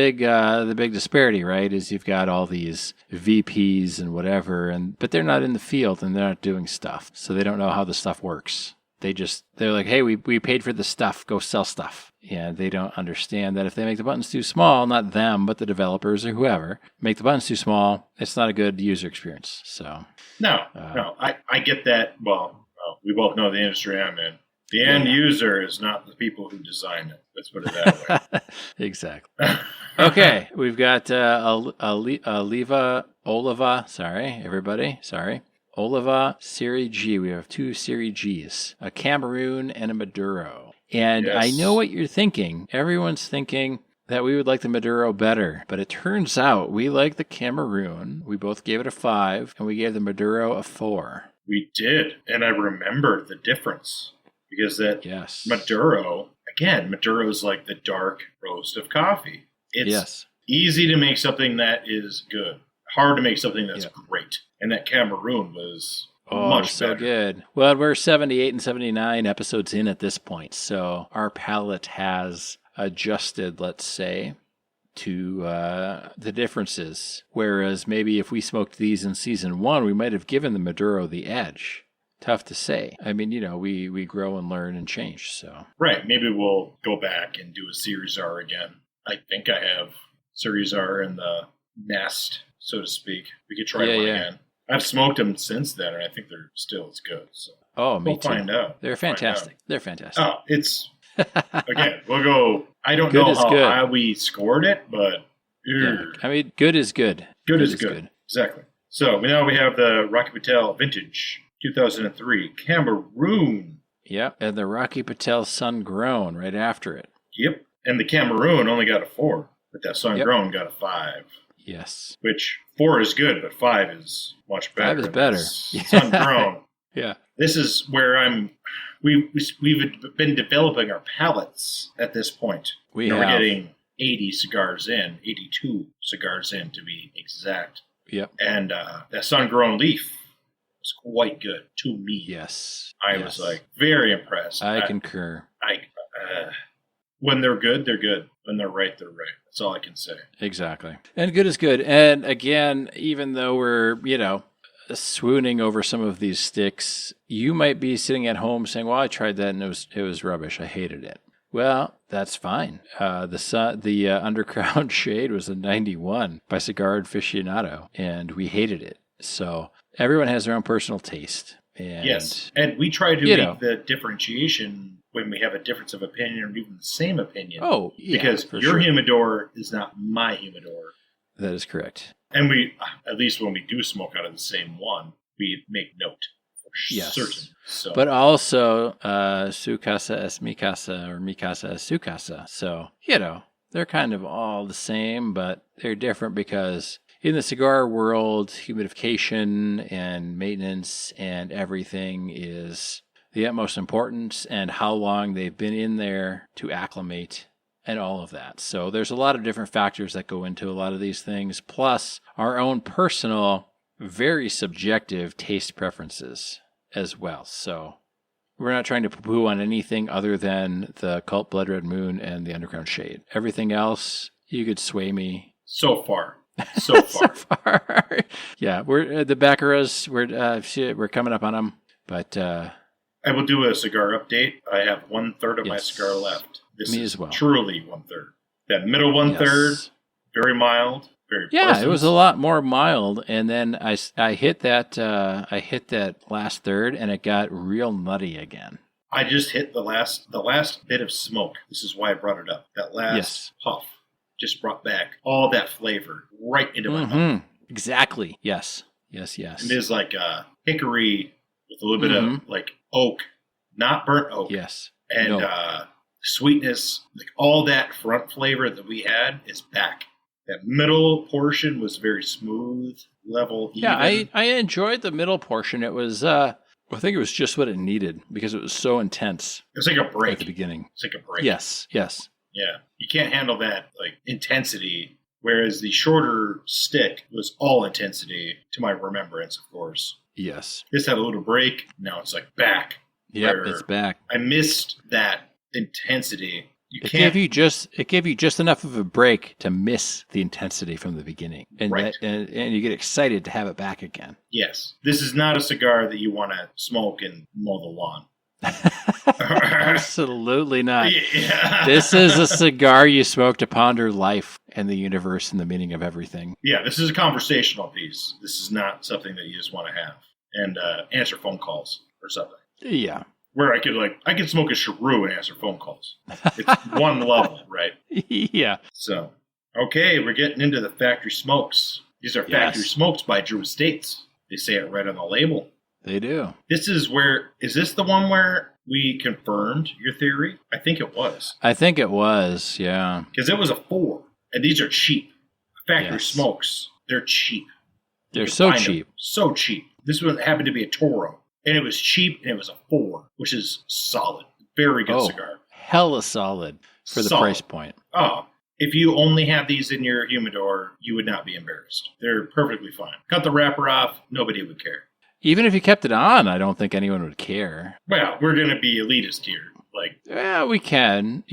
big disparity, right? Is you've got all these VPs and whatever, but they're not in the field and they're not doing stuff, so they don't know how the stuff works. They're like, hey, we paid for the stuff, go sell stuff. And they don't understand that if they make the buttons too small, not them, but the developers or whoever, make the buttons too small, it's not a good user experience. So no, I get that. Well, we both know the industry I'm in. The end user is not the people who design it. Let's put it that way. Exactly. Okay, we've got Oliva. Sorry, everybody. Sorry. Oliva Serie G. We have 2 Serie Gs, a Cameroon and a Maduro. And yes. I know what you're thinking. Everyone's thinking that we would like the Maduro better, but it turns out we like the Cameroon. We both gave it a 5, and we gave the Maduro a 4. We did, and I remember the difference because that yes. Maduro's like the dark roast of coffee. It's easy to make something that is good, hard to make something that's great. And that Cameroon was much better. So good. Well, we're 78 and 79 episodes in at this point, so our palate has adjusted, let's say, to the differences. Whereas maybe if we smoked these in season 1, we might have given the Maduro the edge. Tough to say. I mean, we grow and learn and change. So right. Maybe we'll go back and do a Series R again. I think I have Series R in the nest, so to speak. We could try one again. I've smoked them since then, and I think they're still as good. So me too. We'll find out. They're fantastic. They're fantastic. Oh, it's again. We'll go. I don't know how high we scored it, but I mean, good is good. Good is good. Exactly. So now we have the Rocky Patel Vintage 2003 Cameroon. Yep, and the Rocky Patel Sun Grown right after it. Yep, and the Cameroon only got a 4, but that Sun Grown got a 5. Yes. Which 4 is good, but 5 is much better. 5 is better. Sun Grown. Yeah. This is where we've been developing our palates at this point. We're getting 80 cigars in, 82 cigars in to be exact. Yep. And that Sun Grown leaf was quite good to me. Yes. I was like very impressed. I concur. When they're good, they're good. When they're right, they're right. That's all I can say. Exactly. And good is good. And again, even though we're, swooning over some of these sticks, you might be sitting at home saying, well, I tried that and it was rubbish. I hated it. Well, that's fine. The Underground Shade was a 91 by Cigar Aficionado, and we hated it. So everyone has their own personal taste. And, yes. And we try to make the differentiation when we have a difference of opinion or even the same opinion. Oh, yeah. Because your humidor is not my humidor. That is correct. And we, at least when we do smoke out of the same one, we make note for certain. So. But also, su casa es mi casa, or mi casa es su casa. So, they're kind of all the same, but they're different because in the cigar world, humidification and maintenance and everything is the utmost importance, and how long they've been in there to acclimate and all of that. So there's a lot of different factors that go into a lot of these things, plus our own personal, very subjective taste preferences as well. So we're not trying to poo-poo on anything other than the Cult Blood Red Moon and the Underground Shade. Everything else, you could sway me. So far. Yeah, we're the Baccaras. We're coming up on them, but I will do a cigar update. I have 1/3 of my Yes. cigar left. This Me is as well. truly 1/3. That middle 1/3, Yes. very mild, very Yeah, pleasant. it was a lot more mild, and then I hit that last third, and it got real nutty again. I just hit the last bit of smoke. This is why I brought it up. That last Yes. puff just brought back all that flavor right into my mouth. Exactly. Yes. Yes. It is like hickory with a little bit of like oak, not burnt oak. Yes. And sweetness, like all that front flavor that we had is back. That middle portion was very smooth, level, even. Yeah, I enjoyed the middle portion. It was, I think it was just what it needed because it was so intense. It was like a break At the beginning. It's like a break. Yes. Yes. Yeah. You can't handle that like intensity, whereas the shorter stick was all intensity to my remembrance, of course. Yes. This had a little break. Now it's like back. Yep, it's back. I missed that intensity. It gave you just enough of a break to miss the intensity from the beginning, and Right. and you get excited to have it back again. Yes. This is not a cigar that you want to smoke and mow the lawn. Absolutely not. Yeah. This is a cigar you smoke to ponder life and the universe and the meaning of everything. Yeah, this is a conversational piece. This is not something that you just want to have and answer phone calls or something. Yeah. Where I could smoke a cheroot and answer phone calls. It's one level, right? Yeah. So, okay, we're getting into the factory smokes. These are factory smokes by Drew Estates. They say it right on the label. They do. Is this the one where we confirmed your theory? I think it was. I think it was, yeah. Because it was a 4, and these are cheap. Factory smokes, they're cheap. They're so cheap. So cheap. This one happened to be a Toro, and it was cheap, and it was a 4, which is solid. Very good cigar. Hella solid for the price point. Oh, if you only have these in your humidor, you would not be embarrassed. They're perfectly fine. Cut the wrapper off, nobody would care. Even if you kept it on, I don't think anyone would care. Well, we're going to be elitist here. Yeah, we can.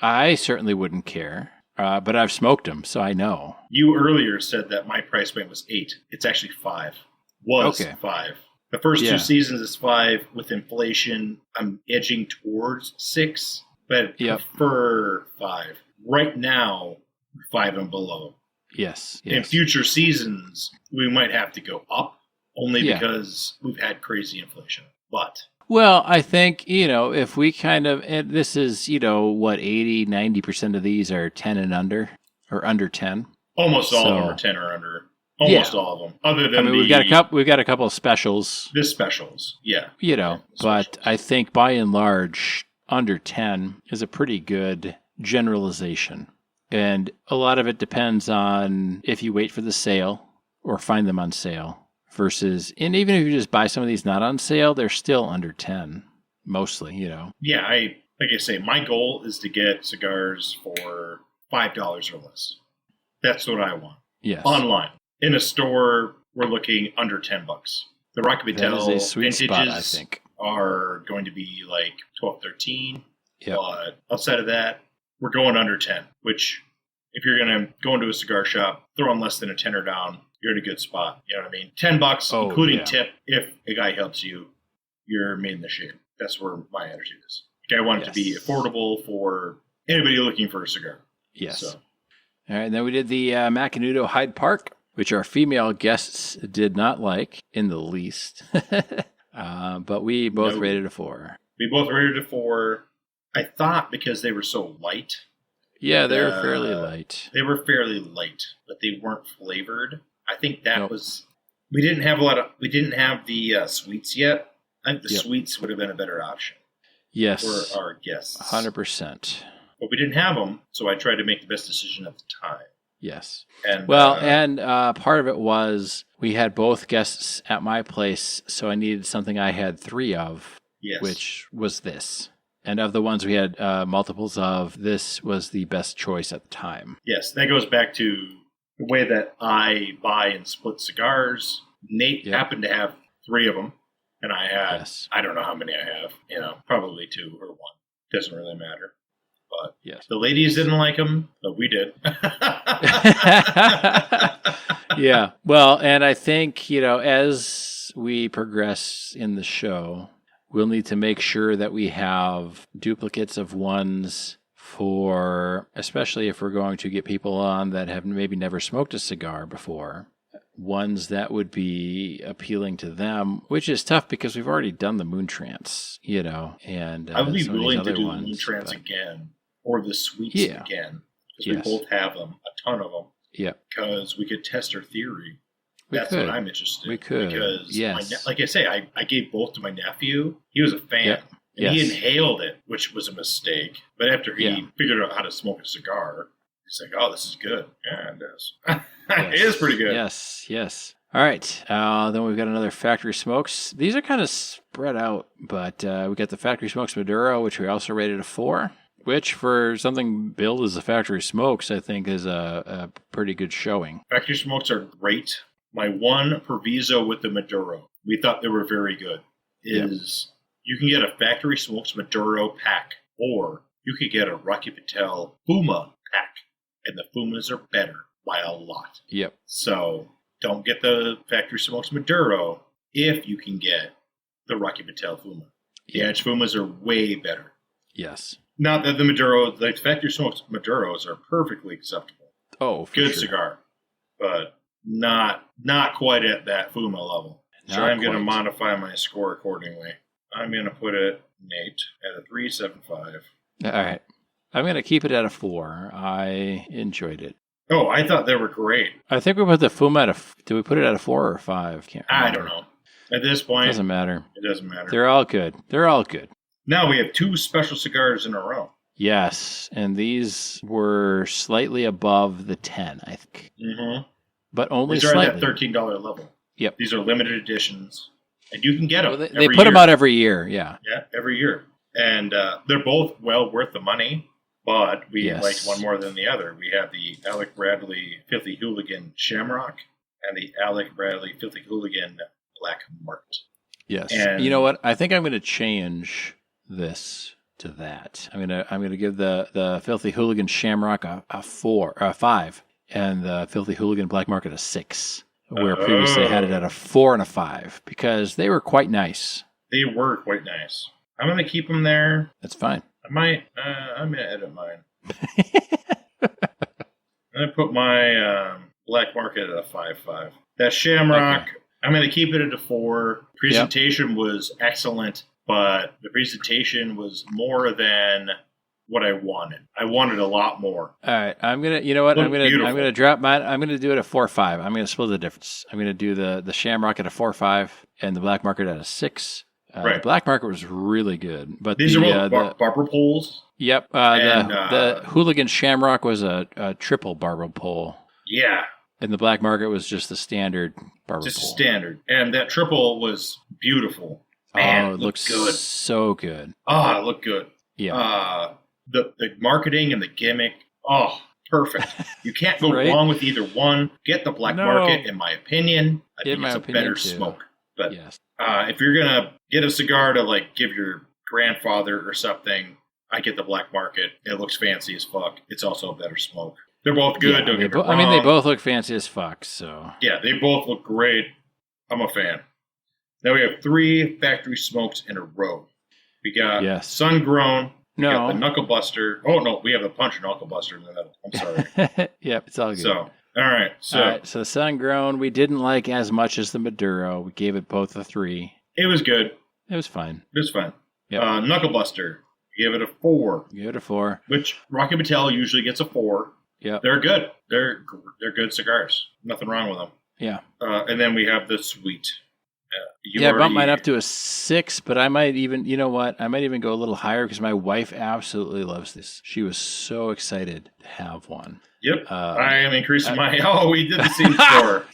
I certainly wouldn't care. But I've smoked them, so I know. You earlier said that my price point was 8. It's actually 5. Was 5. The first 2 seasons is 5. With inflation, I'm edging towards 6, but I prefer 5. Right now, 5 and below. Yes. In future seasons, we might have to go up, only because we've had crazy inflation. But well, I think, if we and this is, 80-90% of these are 10 and under, or under 10. Almost all of them are 10 or under. Almost all of them. Other than we've got a couple of specials. The specials, yeah. But I think by and large, under 10 is a pretty good generalization. And a lot of it depends on if you wait for the sale or find them on sale. Versus, and even if you just buy some of these not on sale, they're still under 10, mostly, Yeah, like I say, my goal is to get cigars for $5 or less. That's what I want. Yes. Online. In a store, we're looking under $10. The Rocky Patel vintages spot, I think. Are going to be like 12, 13. Yep. But outside of that, we're going under 10, which if you're going to go into a cigar shop, throw in less than a tenner down, you're in a good spot. You know what I mean? $10, including tip. If a guy helps you, you're made in the shade. That's where my attitude is. I want it to be affordable for anybody looking for a cigar. Yes. So. All right. And then we did the Macanudo Hyde Park, which our female guests did not like in the least. But we both rated a 4. We both rated a 4. I thought because they were so light. Yeah, they were fairly light. They were fairly light, but they weren't flavored. I think that was. We didn't have the sweets yet. I think the sweets would have been a better option. Yes, for our guests, 100%. But we didn't have them, so I tried to make the best decision at the time. Yes. And part of it was we had both guests at my place, so I needed something I had 3 of, which was this. And of the ones we had multiples of, this was the best choice at the time. Yes, that goes back to the way that I buy and split cigars. Nate happened to have 3 of them, and I had, I don't know how many I have, probably 2 or 1. Doesn't really matter. But the ladies didn't like them, but we did. Well, and I think, as we progress in the show, we'll need to make sure that we have duplicates of ones for, especially if we're going to get people on that have maybe never smoked a cigar before, ones that would be appealing to them, which is tough because we've already done the Moon Trance, and I would be some of these willing to other do the ones, Moon Trance but- again, or the Sweets Yeah. again, because Yes. we both have them, a ton of them. Yeah, Because we could test our theory. We That's could. what I'm interested in. We could, Because, yes. like I say, I gave both to my nephew. He was a fan. Yep. And he Yes. inhaled it, which was a mistake. But after he Yeah. figured out how to smoke a cigar, he's like, oh, this is good. Yeah, it is. Yes. It is pretty good. Yes. All right. Then we've got another Factory Smokes. These are kind of spread out, but we got the Factory Smokes Maduro, which we also rated a 4, which for something billed as a Factory Smokes, I think is a pretty good showing. Factory smokes are great. My one proviso with the Maduro, we thought they were very good, is you can get a Factory Smokes Maduro pack, or you could get a Rocky Patel Fuma pack, and the Fumas are better by a lot. Yep. So don't get the Factory Smokes Maduro if you can get the Rocky Patel Fuma. The Edge Fumas are way better. Yes. Not that the Factory Smokes Maduros are perfectly acceptable. Oh, for Good sure. cigar, but not quite at that Fuma level. So Not I'm going to quite. modify my score accordingly. I'm going to put it, Nate, at a 3.75. All right. I'm going to keep it at a 4. I enjoyed it. Oh, I thought they were great. I think we put the Fuma at a... Did we put it at a 4 or a 5? Can't I remember. don't know. At this point, Doesn't matter. it doesn't matter. They're all good. Now we have 2 special cigars in a row. Yes, and these were slightly above the 10, I think. Mm-hmm. But only These are slightly. at that $13 level. Yep. These are limited editions. And you can get them. Well, they put them out every year, yeah. Yeah, every year. And they're both well worth the money, but we Yes. liked one more than the other. We have the Alec Bradley Filthy Hooligan Shamrock and the Alec Bradley Filthy Hooligan Black Market. Yes. And- You know what? I think I'm going to change this to that. I'm going to give the Filthy Hooligan Shamrock a 5, and the Filthy Hooligan Black Market a 6. Where previously I had it at a 4 and a 5 because they were quite nice. They were quite nice. I'm going to keep them there. That's fine. I'm going to edit mine. I'm going to put my Black Market at a 5.5. That Shamrock, Okay. I'm going to keep it at a 4. Presentation was excellent, but the presentation was more than what I wanted. I wanted a lot more. All right, I'm gonna. You know what? Looked beautiful. I'm gonna drop mine. I'm gonna do it at 4.5. I'm gonna split the difference. I'm gonna do the Shamrock at a 4.5 and the Black Market at a 6. Right. The Black Market was really good, but These are both barber poles. Yep. The Hooligan Shamrock was a triple barbell pole, Yeah, and the Black Market was just the standard barbell just a pole. standard. And that triple was beautiful. Man, Oh, it looks good. so good. Oh, it looked good. Yeah. The marketing and the gimmick, oh, perfect. You can't go Right? wrong with either one. Get the Black No. Market, in my opinion. I think my it's a opinion, better too. smoke. But Yes. if you're going to get a cigar to like give your grandfather or something, I get the Black Market. It looks fancy as fuck. It's also a better smoke. They're both good. Yeah, Don't get me wrong. I mean, they both look fancy as fuck. So Yeah, they both look great. I'm a fan. Now we have 3 factory smokes in a row. We got Yes. Sun Grown. We got no. the Knuckle Buster. Oh, no, we have the Punch Knuckle Buster in the middle. I'm sorry. Yep, it's all good. So, all right. So, All right, so Sun Grown, we didn't like as much as the Maduro. We gave it both a 3. it was good. It was fine. It was fun. Yep. Knuckle Buster. We gave it a 4, Give it a 4. which Rocky Patel usually gets a 4. Yep. They're good. They're good cigars. Nothing wrong with them. Yeah. And then we have the Sweet. I bumped mine up to a 6, but I might even, you know what? I might even go a little higher because my wife absolutely loves this. She was so excited to have one. Yep. I am increasing my. Oh, we did the same score.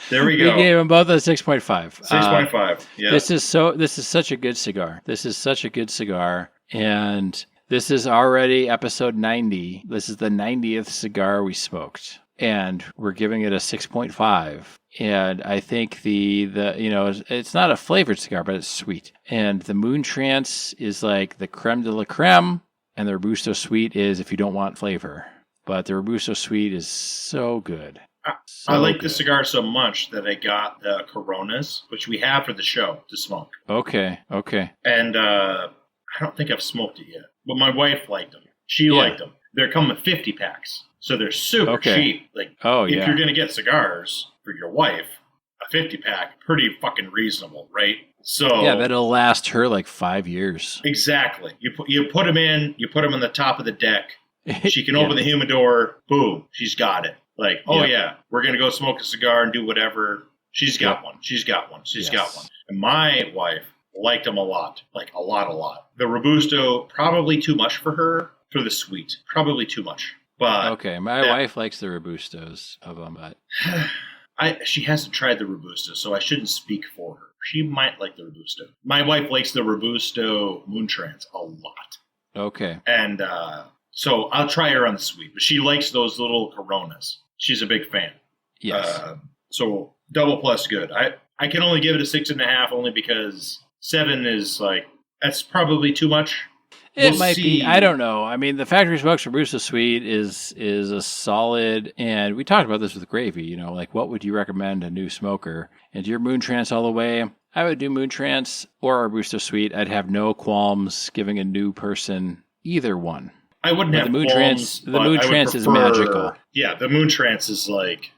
There we go. We gave them both a 6.5. 6.5. Yeah. This is such a good cigar. This is such a good cigar. And this is already episode 90. This is the 90th cigar we smoked. And we're giving it a 6.5. And I think it's not a flavored cigar, but it's sweet. And the Moon Trance is like the creme de la creme. And the Robusto Sweet is if you don't want flavor. But the Robusto Sweet is so good. I like good. the cigar so much that I got the Coronas, which we have for the show to smoke. Okay. And I don't think I've smoked it yet, but my wife liked them. She liked them. They're coming 50 packs, so they're super cheap. Like, if you're gonna get cigars for your wife, a 50 pack, pretty fucking reasonable, right? So yeah, that'll last her like 5 years. Exactly. You put them in. You put them on the top of the deck. She can open the humidor. Boom, she's got it. Like, we're gonna go smoke a cigar and do whatever. She's got one. She's got one. She's got one. And my wife liked them a lot. Like, a lot. The Robusto, probably too much for her for the sweet. Probably too much. But okay, my wife likes the Robustos of them, but she hasn't tried the Robusto, so I shouldn't speak for her. She might like the Robusto. My wife likes the Robusto Moontrance a lot. Okay. And so I'll try her on the sweet, but she likes those little Coronas. She's a big fan. Yes. So double plus good. I can only give it a 6.5 only because 7 is like, that's probably too much. It might be. I don't know. I mean, the Factory Smokes Robusto Sweet is a solid, and we talked about this with Gravy, you know, like what would you recommend a new smoker? And your Moontrance all the way, I would do Moontrance or Robusto Sweet. I'd have no qualms giving a new person either one. I wouldn't have the Moontrance. The Moontrance is magical. Yeah, the Moontrance is like,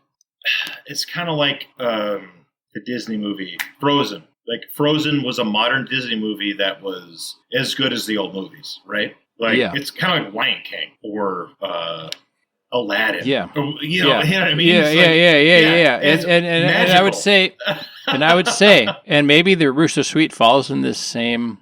it's kind of like the Disney movie Frozen. Like, Frozen was a modern Disney movie that was as good as the old movies, right? Like, it's kind of like Lion King or Aladdin. Yeah. You know what I mean? Yeah. And I would say, and maybe the Robusto Sweet falls in this same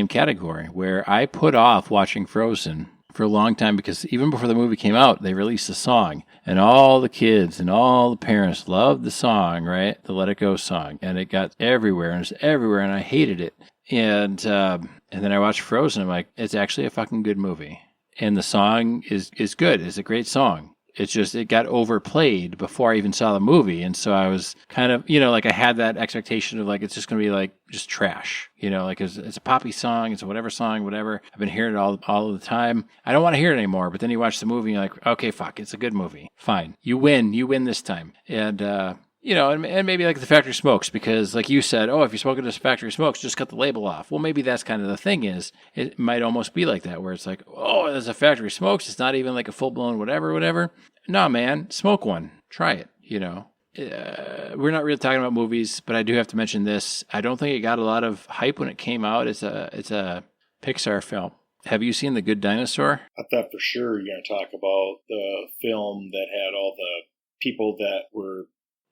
category where I put off watching Frozen for a long time because even before the movie came out, they released a song, and all the kids and all the parents loved the song, right? The Let It Go song, and it got everywhere, and it was everywhere, and I hated it. And then I watched Frozen. I'm like, it's actually a fucking good movie, and the song is good. It's a great song. It's just, it got overplayed before I even saw the movie. And so I was kind of, you know, like I had that expectation of like, it's just going to be like just trash, you know, like it's a poppy song. It's a whatever song, whatever. I've been hearing it all the time. I don't want to hear it anymore. But then you watch the movie and you're like, okay, fuck, it's a good movie. Fine. You win this time. And, you know, and maybe like the Factory Smokes, because like you said, if you're smoking this Factory Smokes, just cut the label off. Well, maybe that's kind of the thing is, it might almost be like that, where it's like, there's a Factory Smokes. It's not even like a full-blown whatever. No, man, smoke one. Try it, you know. We're not really talking about movies, but I do have to mention this. I don't think it got a lot of hype when it came out. It's a Pixar film. Have you seen The Good Dinosaur? I thought for sure you're going to talk about the film that had all the people that were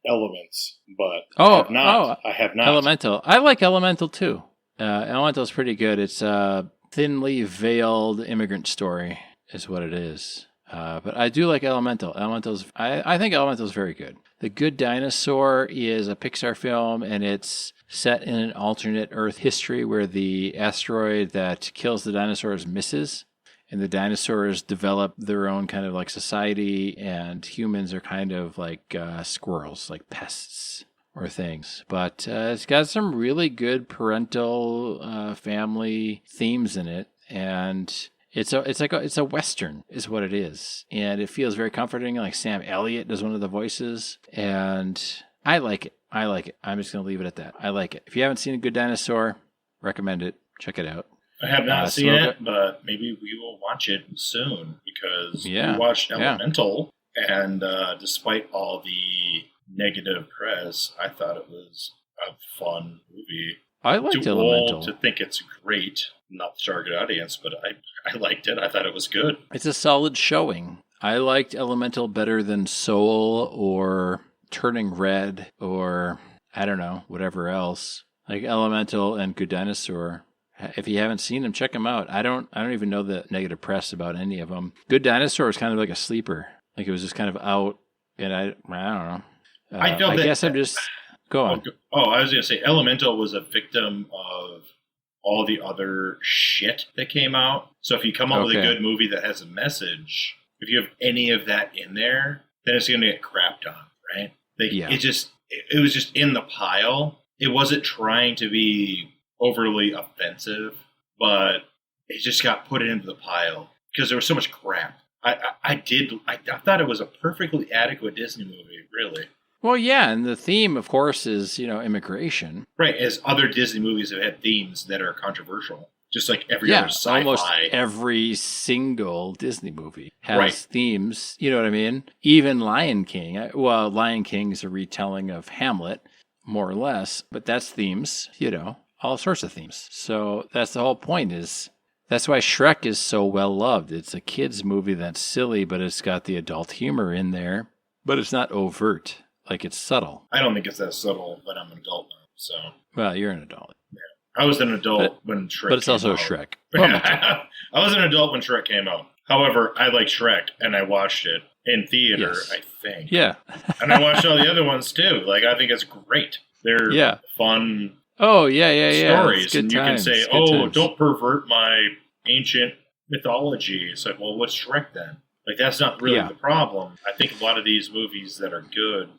elements, but I have not. Elemental. I like Elemental too. Elemental is pretty good. It's a thinly veiled immigrant story is what it is. But I do like Elemental. I think Elemental is very good. The Good Dinosaur is a Pixar film, and it's set in an alternate Earth history where the asteroid that kills the dinosaurs misses. And the dinosaurs develop their own kind of like society, and humans are kind of like squirrels, like pests or things. But it's got some really good parental family themes in it, and it's a Western is what it is, and it feels very comforting. Like Sam Elliott does one of the voices, and I like it. I'm just gonna leave it at that. I like it. If you haven't seen A Good Dinosaur, recommend it. Check it out. I have not seen it, but maybe we will watch it soon because we watched Elemental, and despite all the negative press, I thought it was a fun movie. I liked Elemental. To think it's great, not the target audience, but I liked it. I thought it was good. It's a solid showing. I liked Elemental better than Soul or Turning Red or, I don't know, whatever else. Like Elemental and Good Dinosaur. If you haven't seen them, check them out. I don't even know the negative press about any of them. Good Dinosaur is kind of like a sleeper. Like it was just kind of out, and I don't know. I guess I'm just... Go on. I was going to say Elemental was a victim of all the other shit that came out. So if you come up with a good movie that has a message, if you have any of that in there, then it's going to get crapped on, right? It was just in the pile. It wasn't trying to be overly offensive, but it just got put into the pile because there was so much crap. I thought it was a perfectly adequate Disney movie, really. Well, yeah, and the theme, of course, is, immigration. Right, as other Disney movies have had themes that are controversial. Just like every other sci-fi. Almost every single Disney movie has themes. You know what I mean? Even Lion King. Lion King is a retelling of Hamlet, more or less, but that's themes, all sorts of themes. So that's the whole point that's why Shrek is so well loved. It's a kid's movie that's silly, but it's got the adult humor in there, but it's not overt. Like, it's subtle. I don't think it's that subtle, but I'm an adult now, so. Well, you're an adult. Yeah. I was an adult when Shrek came out. But it's also Shrek. I was an adult when Shrek came out. However, I like Shrek, and I watched it in theater, I think. Yeah. And I watched all the other ones, too. Like, I think it's great. They're fun stories. And you can say, don't pervert my ancient mythology. It's like, well, what's Shrek then? Like, that's not really the problem. I think a lot of these movies that are good,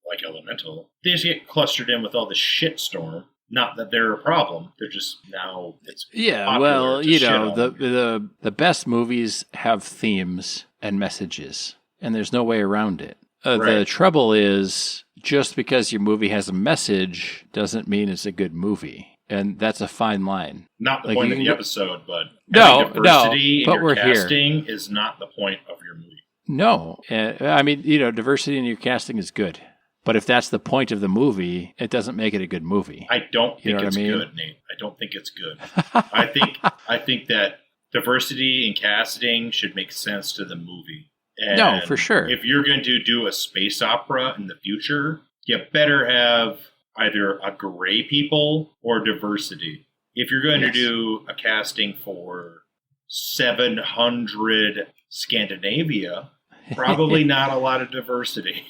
like Elemental, they just get clustered in with all this shitstorm. Not that they're a problem. They're just now it's the best movies have themes and messages, and there's no way around it. The trouble is, just because your movie has a message doesn't mean it's a good movie, and that's a fine line. Not the point of the episode, but diversity in your casting is not the point of your movie. No, I mean, diversity in your casting is good. But if that's the point of the movie, it doesn't make it a good movie. I don't think it's good, Nate. I don't think it's good. I think that diversity in casting should make sense to the movie. And no, for sure. If you're going to do a space opera in the future, you better have either a gray people or diversity. If you're going to do a casting for 700 Scandinavia, probably not a lot of diversity.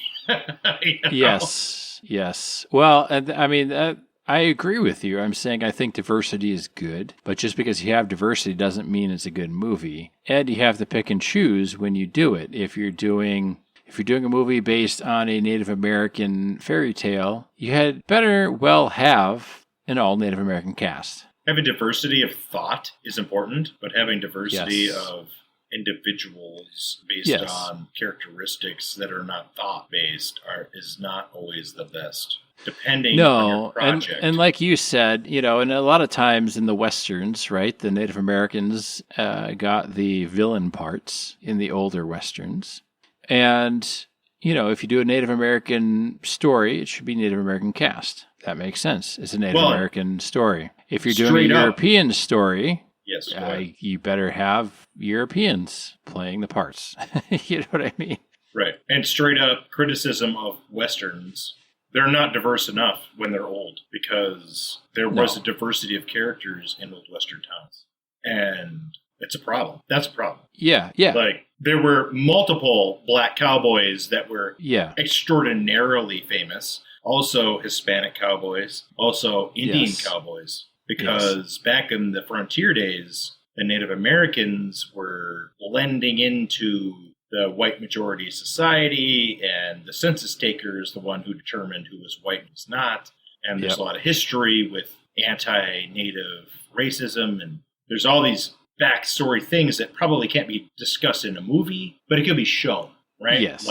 Yes. Well, I mean, I agree with you. I'm saying I think diversity is good, but just because you have diversity doesn't mean it's a good movie. And you have to pick and choose when you do it. If you're doing a movie based on a Native American fairy tale, you had better have an all Native American cast. Having diversity of thought is important, but having diversity of individuals based on characteristics that are not thought-based is not always the best, depending on your project. And like you said, and a lot of times in the Westerns, right, the Native Americans got the villain parts in the older Westerns. And, if you do a Native American story, it should be Native American cast. That makes sense. It's a Native American story. If you're doing a European story... Yes, you better have Europeans playing the parts. You know what I mean? Right. And straight up criticism of Westerns, they're not diverse enough when they're old because there was a diversity of characters in old Western towns. And it's a problem. That's a problem. Yeah. Like, there were multiple black cowboys that were extraordinarily famous. Also Hispanic cowboys. Also Indian cowboys. Because back in the frontier days, the Native Americans were blending into the white majority society, and the census taker is the one who determined who was white and was not. And there's a lot of history with anti-Native racism, and there's all these backstory things that probably can't be discussed in a movie, but it could be shown, right? Yes.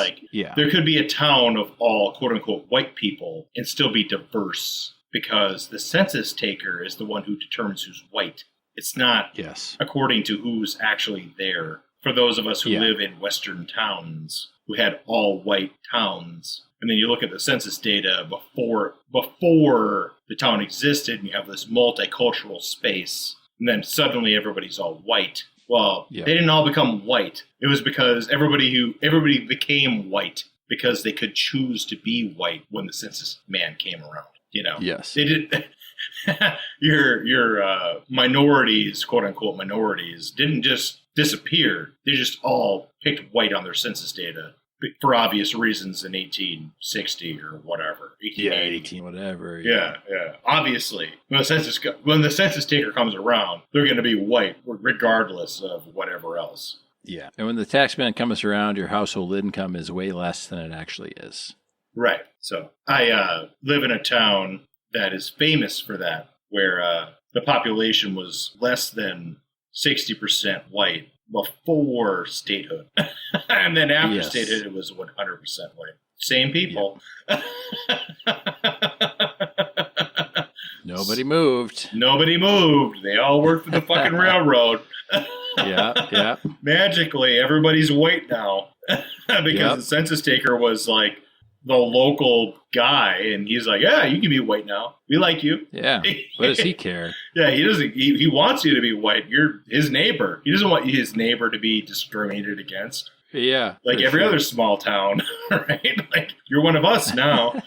There could be a town of all quote-unquote white people and still be diverse. Because the census taker is the one who determines who's white. It's not according to who's actually there. For those of us who live in Western towns, who had all white towns, and then you look at the census data before the town existed, and you have this multicultural space, and then suddenly everybody's all white. Well, they didn't all become white. It was because everybody became white because they could choose to be white when the census man came around. They did. Your minorities, quote unquote minorities, didn't just disappear. They just all picked white on their census data for obvious reasons in 1860 or whatever. 18 whatever. Yeah. Obviously, when the census taker comes around, they're going to be white regardless of whatever else. Yeah, and when the tax man comes around, your household income is way less than it actually is. Right. So I live in a town that is famous for that, where the population was less than 60% white, before statehood. And then after statehood, it was 100% white. Same people. Yep. Nobody moved. Nobody moved. They all worked for the fucking railroad. Yeah. Magically, everybody's white now. Because the census taker was like the local guy, and he's like, yeah, you can be white now. We like you. Yeah. What does he care? Yeah, he doesn't. He wants you to be white. You're his neighbor. He doesn't want his neighbor to be discriminated against. Yeah. Like every other small town, right? Like, you're one of us now.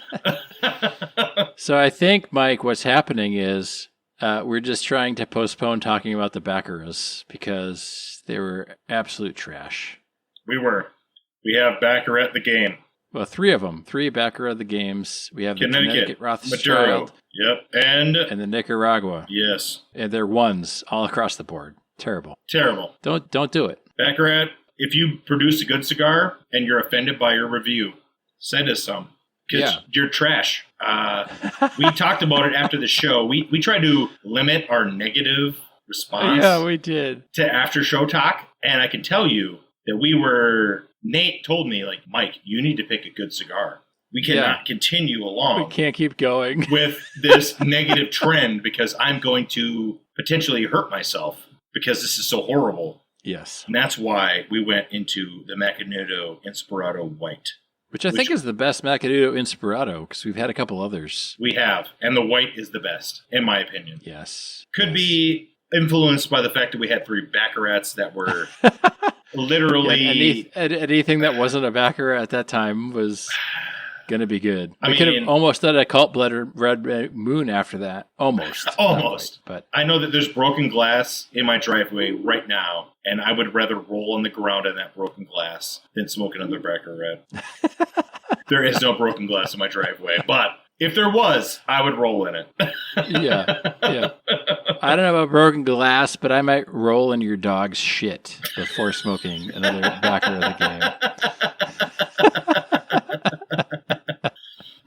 So I think, Mike, what's happening is we're just trying to postpone talking about the Baccaras because they were absolute trash. We have Baccarat the game. Well, 3 of them. 3 Baccarat the games. We have the Connecticut Maduro. Rothschild. Yep. And the Nicaragua. Yes. And they're 1s all across the board. Terrible. Don't do it. Baccarat, if you produce a good cigar and you're offended by your review, send us some. Because you're trash. We talked about it after the show. We tried to limit our negative response. Yeah, we did. To after show talk. And I can tell you that Nate told me, like, Mike, you need to pick a good cigar. We cannot continue along. We can't keep going with this negative trend because I'm going to potentially hurt myself because this is so horrible. Yes. And that's why we went into the Macanudo Inspirado White. Which I think is the best Macanudo Inspirado because we've had a couple others. We have. And the white is the best, in my opinion. Yes. Could be influenced by the fact that we had 3 Baccarats that were literally... anything that wasn't a Baccarat at that time was going to be good. We could have almost done a Cult-Blooded Red Moon after that. Almost. Almost. Quite, but I know that there's broken glass in my driveway right now, and I would rather roll on the ground in that broken glass than smoke another Baccarat. There is no broken glass in my driveway, but if there was, I would roll in it. Yeah. I don't know about broken glass, but I might roll in your dog's shit before smoking another Baccarat of the game.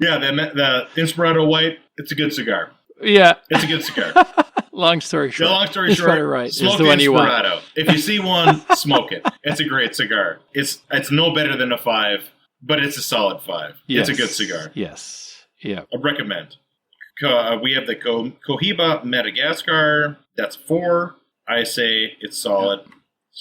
Yeah, the Inspirado White, it's a good cigar. Yeah. It's a good cigar. Long story short. Long story short, right. Smoke the Inspirado. If you see one, smoke it. It's a great cigar. It's no better than a 5, but it's a solid 5. Yes. It's a good cigar. Yes. Yeah. I recommend. We have the Cohiba Madagascar. That's 4. I say it's solid.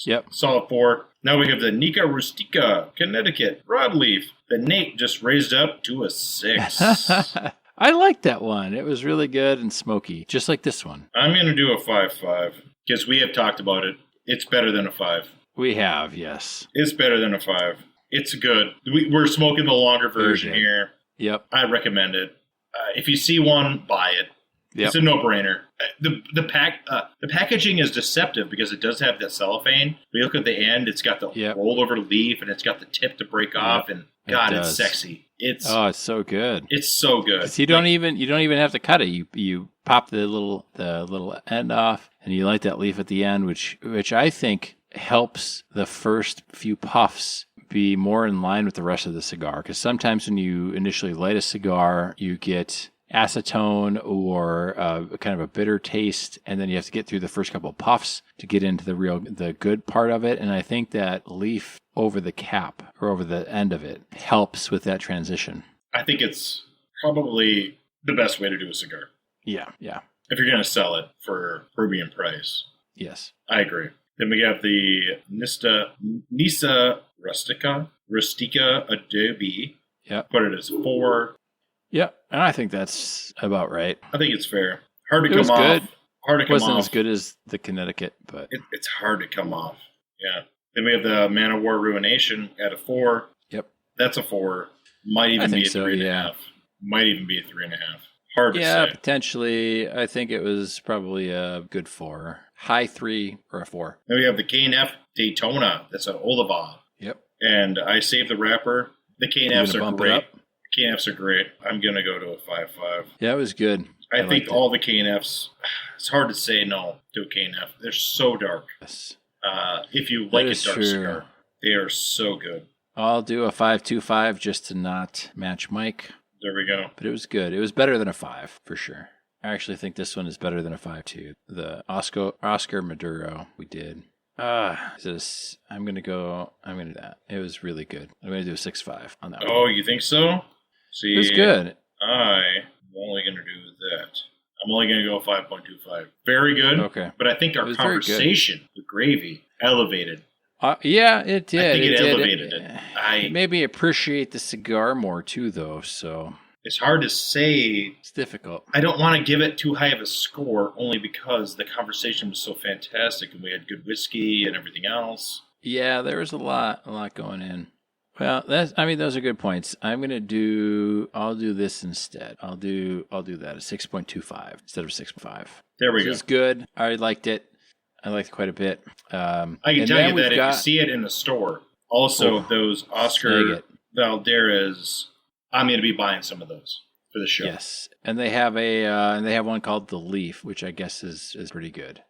Yep. Solid 4. Now we have the Nica Rustica Connecticut Broadleaf that Nate just raised up to a 6. I liked that one. It was really good and smoky, just like this one. I'm going to do a 5.5 because we have talked about it. It's better than a 5. We have, yes. It's better than a 5. It's good. We're smoking the longer version here. Yep. I recommend it. If you see one, buy it. Yep. It's a no-brainer. The packaging is deceptive because it does have that cellophane. We look at the end; it's got the rollover leaf and it's got the tip to break off. And God, it's sexy. It's so good. It's so good. You don't even have to cut it. You pop the little end off, and you light that leaf at the end, which I think helps the first few puffs be more in line with the rest of the cigar. Because sometimes when you initially light a cigar, you get acetone or kind of a bitter taste, and then you have to get through the first couple of puffs to get into the good part of it. And I think that leaf over the cap or over the end of it helps with that transition. I think it's probably the best way to do a cigar. Yeah. If you're going to sell it for premium price. Yes. I agree. Then we have the Nica Rustica Adobe. Yeah. Put it as 4. Yeah, and I think that's about right. I think it's fair. Hard to come off. Good. Hard to come off. Wasn't as good as the Connecticut, but it's hard to come off. Yeah. Then we have the Man of War Ruination at a 4. Yep. That's a 4. Might even be a 3.5. Might even be a 3.5. Hard to say. Yeah, potentially. I think it was probably a good 4. High 3 or a 4. Then we have the K&F Daytona. That's an Oliva. Yep. And I saved the wrapper. The K&Fs are great. K&Fs are great. I'm going to go to a 5.5. Yeah, it was good. I think all the K&Fs, it's hard to say no to a K&F. They're so dark. Yes. If you like a dark cigar, they are so good. I'll do a 5.25 just to not match Mike. There we go. But it was good. It was better than a 5, for sure. I actually think this one is better than a 5, too. The Oscar Maduro we did. I'm going to do that. It was really good. I'm going to do a 6.5 on that one. Oh, you think so? See, it was good. I'm only going to do that. I'm only going to go 5.25. Very good. Okay. But I think our conversation with Gravy elevated. Yeah, it did. I think it elevated it. It made me appreciate the cigar more too, though. So it's hard to say. It's difficult. I don't want to give it too high of a score, only because the conversation was so fantastic and we had good whiskey and everything else. Yeah, there was a lot going in. Well, those are good points. I'll do this instead. I'll do that at 6.25 instead of 6.5. There we go. It's good. I liked it. I liked it quite a bit. I can tell you that if you see it in the store, also those Oscar Valderas, I'm going to be buying some of those for the show. Yes, and they have one called The Leaf, which I guess is pretty good.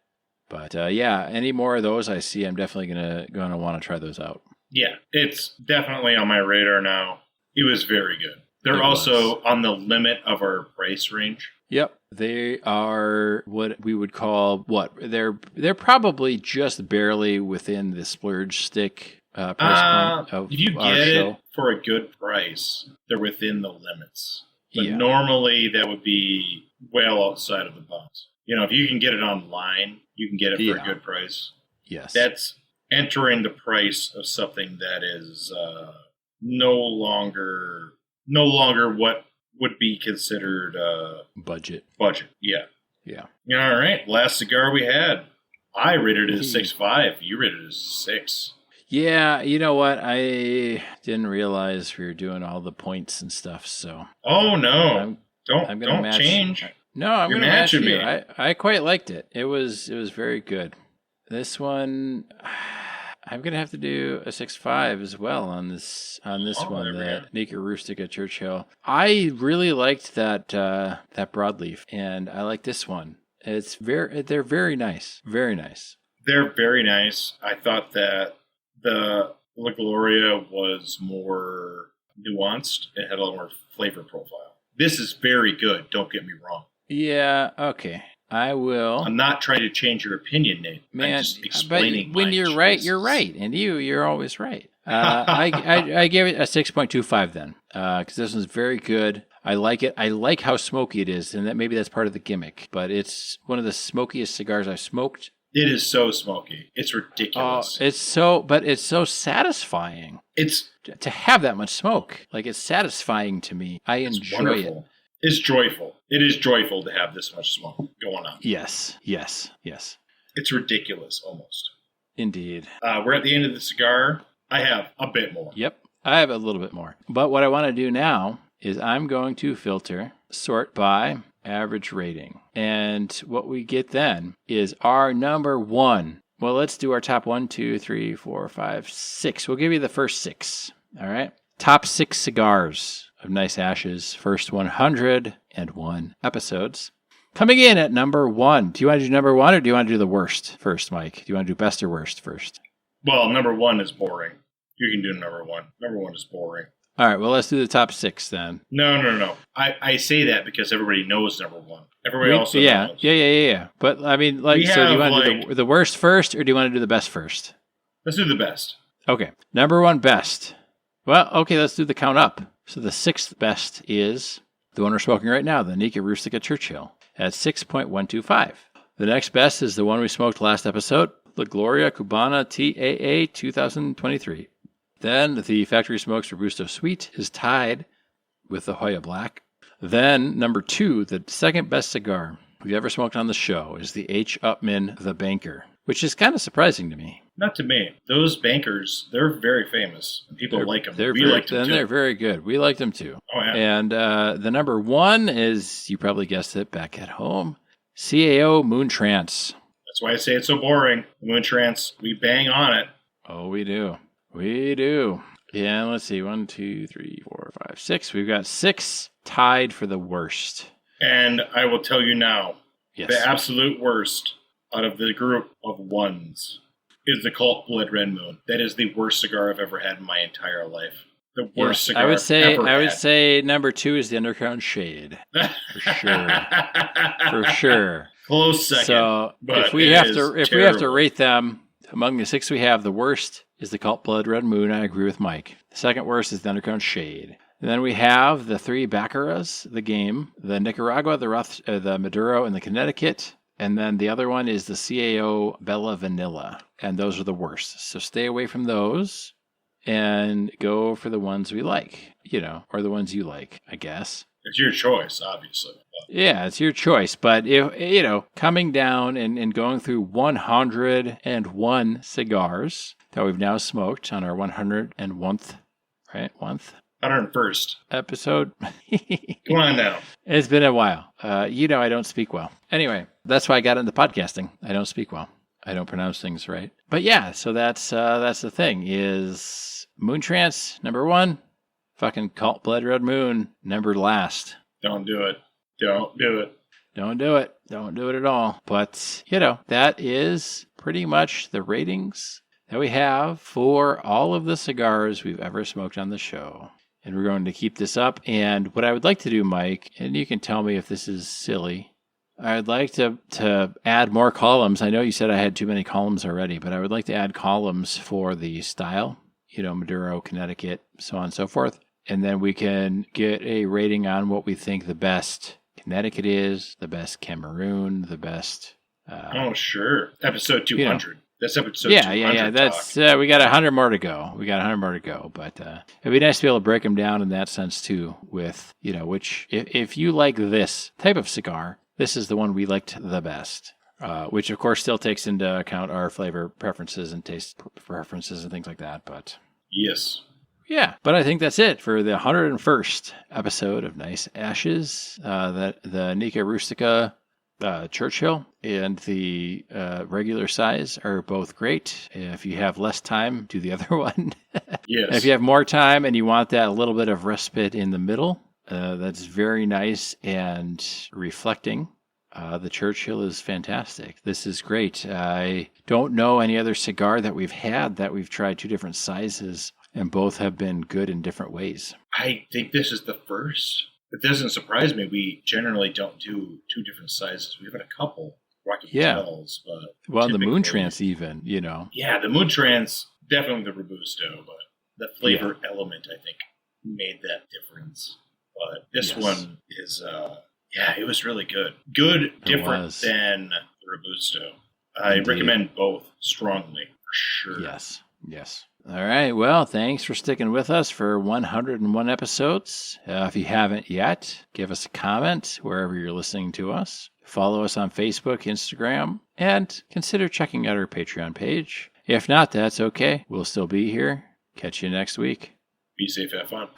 But any more of those I see, I'm definitely gonna want to try those out. Yeah, it's definitely on my radar now. It was very good. They're also on the limit of our price range. Yep. They are what we would call they're probably just barely within the splurge stick price point of if you our get show. It for a good price, they're within the limits. But Yeah. normally that would be well outside of the bounds. If you can get it online, you can get it for a good price. Yes. That's entering the price of something that is no longer what would be considered budget. Yeah. Yeah. All right. Last cigar we had. I rated it as 6.5. You rated it as 6. Yeah, you know what? I didn't realize we were doing all the points and stuff. So. Oh no! I'm don't change. No, I'm going to match you. Me. I quite liked it. It was very good. This one, I'm going to have to do a 6.5 as well on this one, the Nica Rustica Churchill. I really liked that broadleaf, and I like this one. They're very nice. Very nice. They're very nice. I thought that the La Gloria was more nuanced. It had a little more flavor profile. This is very good. Don't get me wrong. Yeah, okay. I will. I'm not trying to change your opinion, Nate. Man, I'm just explaining. When you're right, you're right. And you're always right. I gave it a 6.25 then, because this one's very good. I like it. I like how smoky it is, and maybe that's part of the gimmick. But it's one of the smokiest cigars I've smoked. It is so smoky. It's ridiculous. It's so satisfying. It's to have that much smoke. Like, it's satisfying to me. I enjoy it. It's joyful. It is joyful to have this much smoke going on. Yes. It's ridiculous, almost. Indeed. We're at the end of the cigar. I have a bit more. Yep, I have a little bit more. But what I want to do now is I'm going to sort by average rating. And what we get then is our number one. Well, let's do our top 1, 2, 3, 4, 5, 6. We'll give you the first 6. All right. Top 6 cigars of Nice Ashes, first 101 episodes. Coming in at number 1. Do you want to do number 1 or do you want to do the worst first, Mike? Do you want to do best or worst first? Well, number 1 is boring. You can do number 1. Number 1 is boring. All right, well, let's do the top 6 then. No. I say that because everybody knows number 1. Everybody else knows. Yeah. But, I mean, do you want to do the worst first or do you want to do the best first? Let's do the best. Okay, number 1 best. Well, okay, let's do the count up. So the 6th best is the one we're smoking right now, the Nica Rustica Churchill, at 6.125. The next best is the one we smoked last episode, La Gloria Cubana TAA 2023. Then the Factory Smokes Robusto Sweet is tied with the Hoya Black. Then number 2, the second best cigar we've ever smoked on the show, is the H. Upmann The Banker, which is kind of surprising to me. Not to me. Those bankers, they're very famous. And people like them. We like them too. They're very good. We like them too. Oh, yeah. And the number 1 is, you probably guessed it back at home, CAO Moon Trance. That's why I say it's so boring. Moon Trance, we bang on it. Oh, we do. We do. Yeah, let's see. 1, 2, 3, 4, 5, 6. We've got 6 tied for the worst. And I will tell you now, yes, the absolute worst out of the group of 1s is the Cult Blood Red Moon. That is the worst cigar I've ever had in my entire life. The worst cigar I've ever had. I would say number 2 is the Underground Shade. For sure. For sure. Close second. So if we have to rate them, Among the 6 we have, the worst is the Cult Blood Red Moon. I agree with Mike. The second worst is the Underground Shade. And then we have the 3 Baccaras, the game, the Nicaragua, the Maduro, and the Connecticut. And then the other one is the CAO Bella Vanilla. And those are the worst. So stay away from those and go for the ones we like, or the ones you like, I guess. It's your choice, obviously. Yeah, it's your choice. But, if coming down and going through 101 cigars that we've now smoked on our 101st, right? 101st episode. Come on now. It's been a while. I don't speak well. Anyway, that's why I got into podcasting. I don't speak well. I don't pronounce things right. But yeah, so that's the thing is Moon Trance, number 1. Fucking Cult Blood Red Moon, number last. Don't do it. Don't do it. Don't do it. Don't do it at all. But, that is pretty much the ratings that we have for all of the cigars we've ever smoked on the show. And we're going to keep this up. And what I would like to do, Mike, and you can tell me if this is silly, I'd like to add more columns. I know you said I had too many columns already, but I would like to add columns for the style, Maduro, Connecticut, so on and so forth. And then we can get a rating on what we think the best Connecticut is, the best Cameroon, the best... oh, sure. Episode 200. That's episode 200. Yeah. That's we got 100 more to go. But it'd be nice to be able to break them down in that sense, too, with, which, if you like this type of cigar, this is the one we liked the best. Which, of course, still takes into account our flavor preferences and taste preferences and things like that. But yes. Yeah, but I think that's it for the 101st episode of Nice Ashes. The Nica Rustica Churchill and the regular size are both great. If you have less time, do the other one. Yes. If you have more time and you want that little bit of respite in the middle, that's very nice and reflecting. The Churchill is fantastic. This is great. I don't know any other cigar that we've had that we've tried 2 different sizes, and both have been good in different ways. I think this is the first. It doesn't surprise me. We generally don't do 2 different sizes. We've had a couple Rocky Patels, but the Moon Trance even, Yeah, the Moon Trance, definitely the Robusto, but the flavor element, I think, made that difference. But this one is, it was really good. Good, different than the Robusto. I recommend both strongly, for sure. Yes. All right. Well, thanks for sticking with us for 101 episodes. If you haven't yet, give us a comment wherever you're listening to us. Follow us on Facebook, Instagram, and consider checking out our Patreon page. If not, that's okay. We'll still be here. Catch you next week. Be safe. Have fun.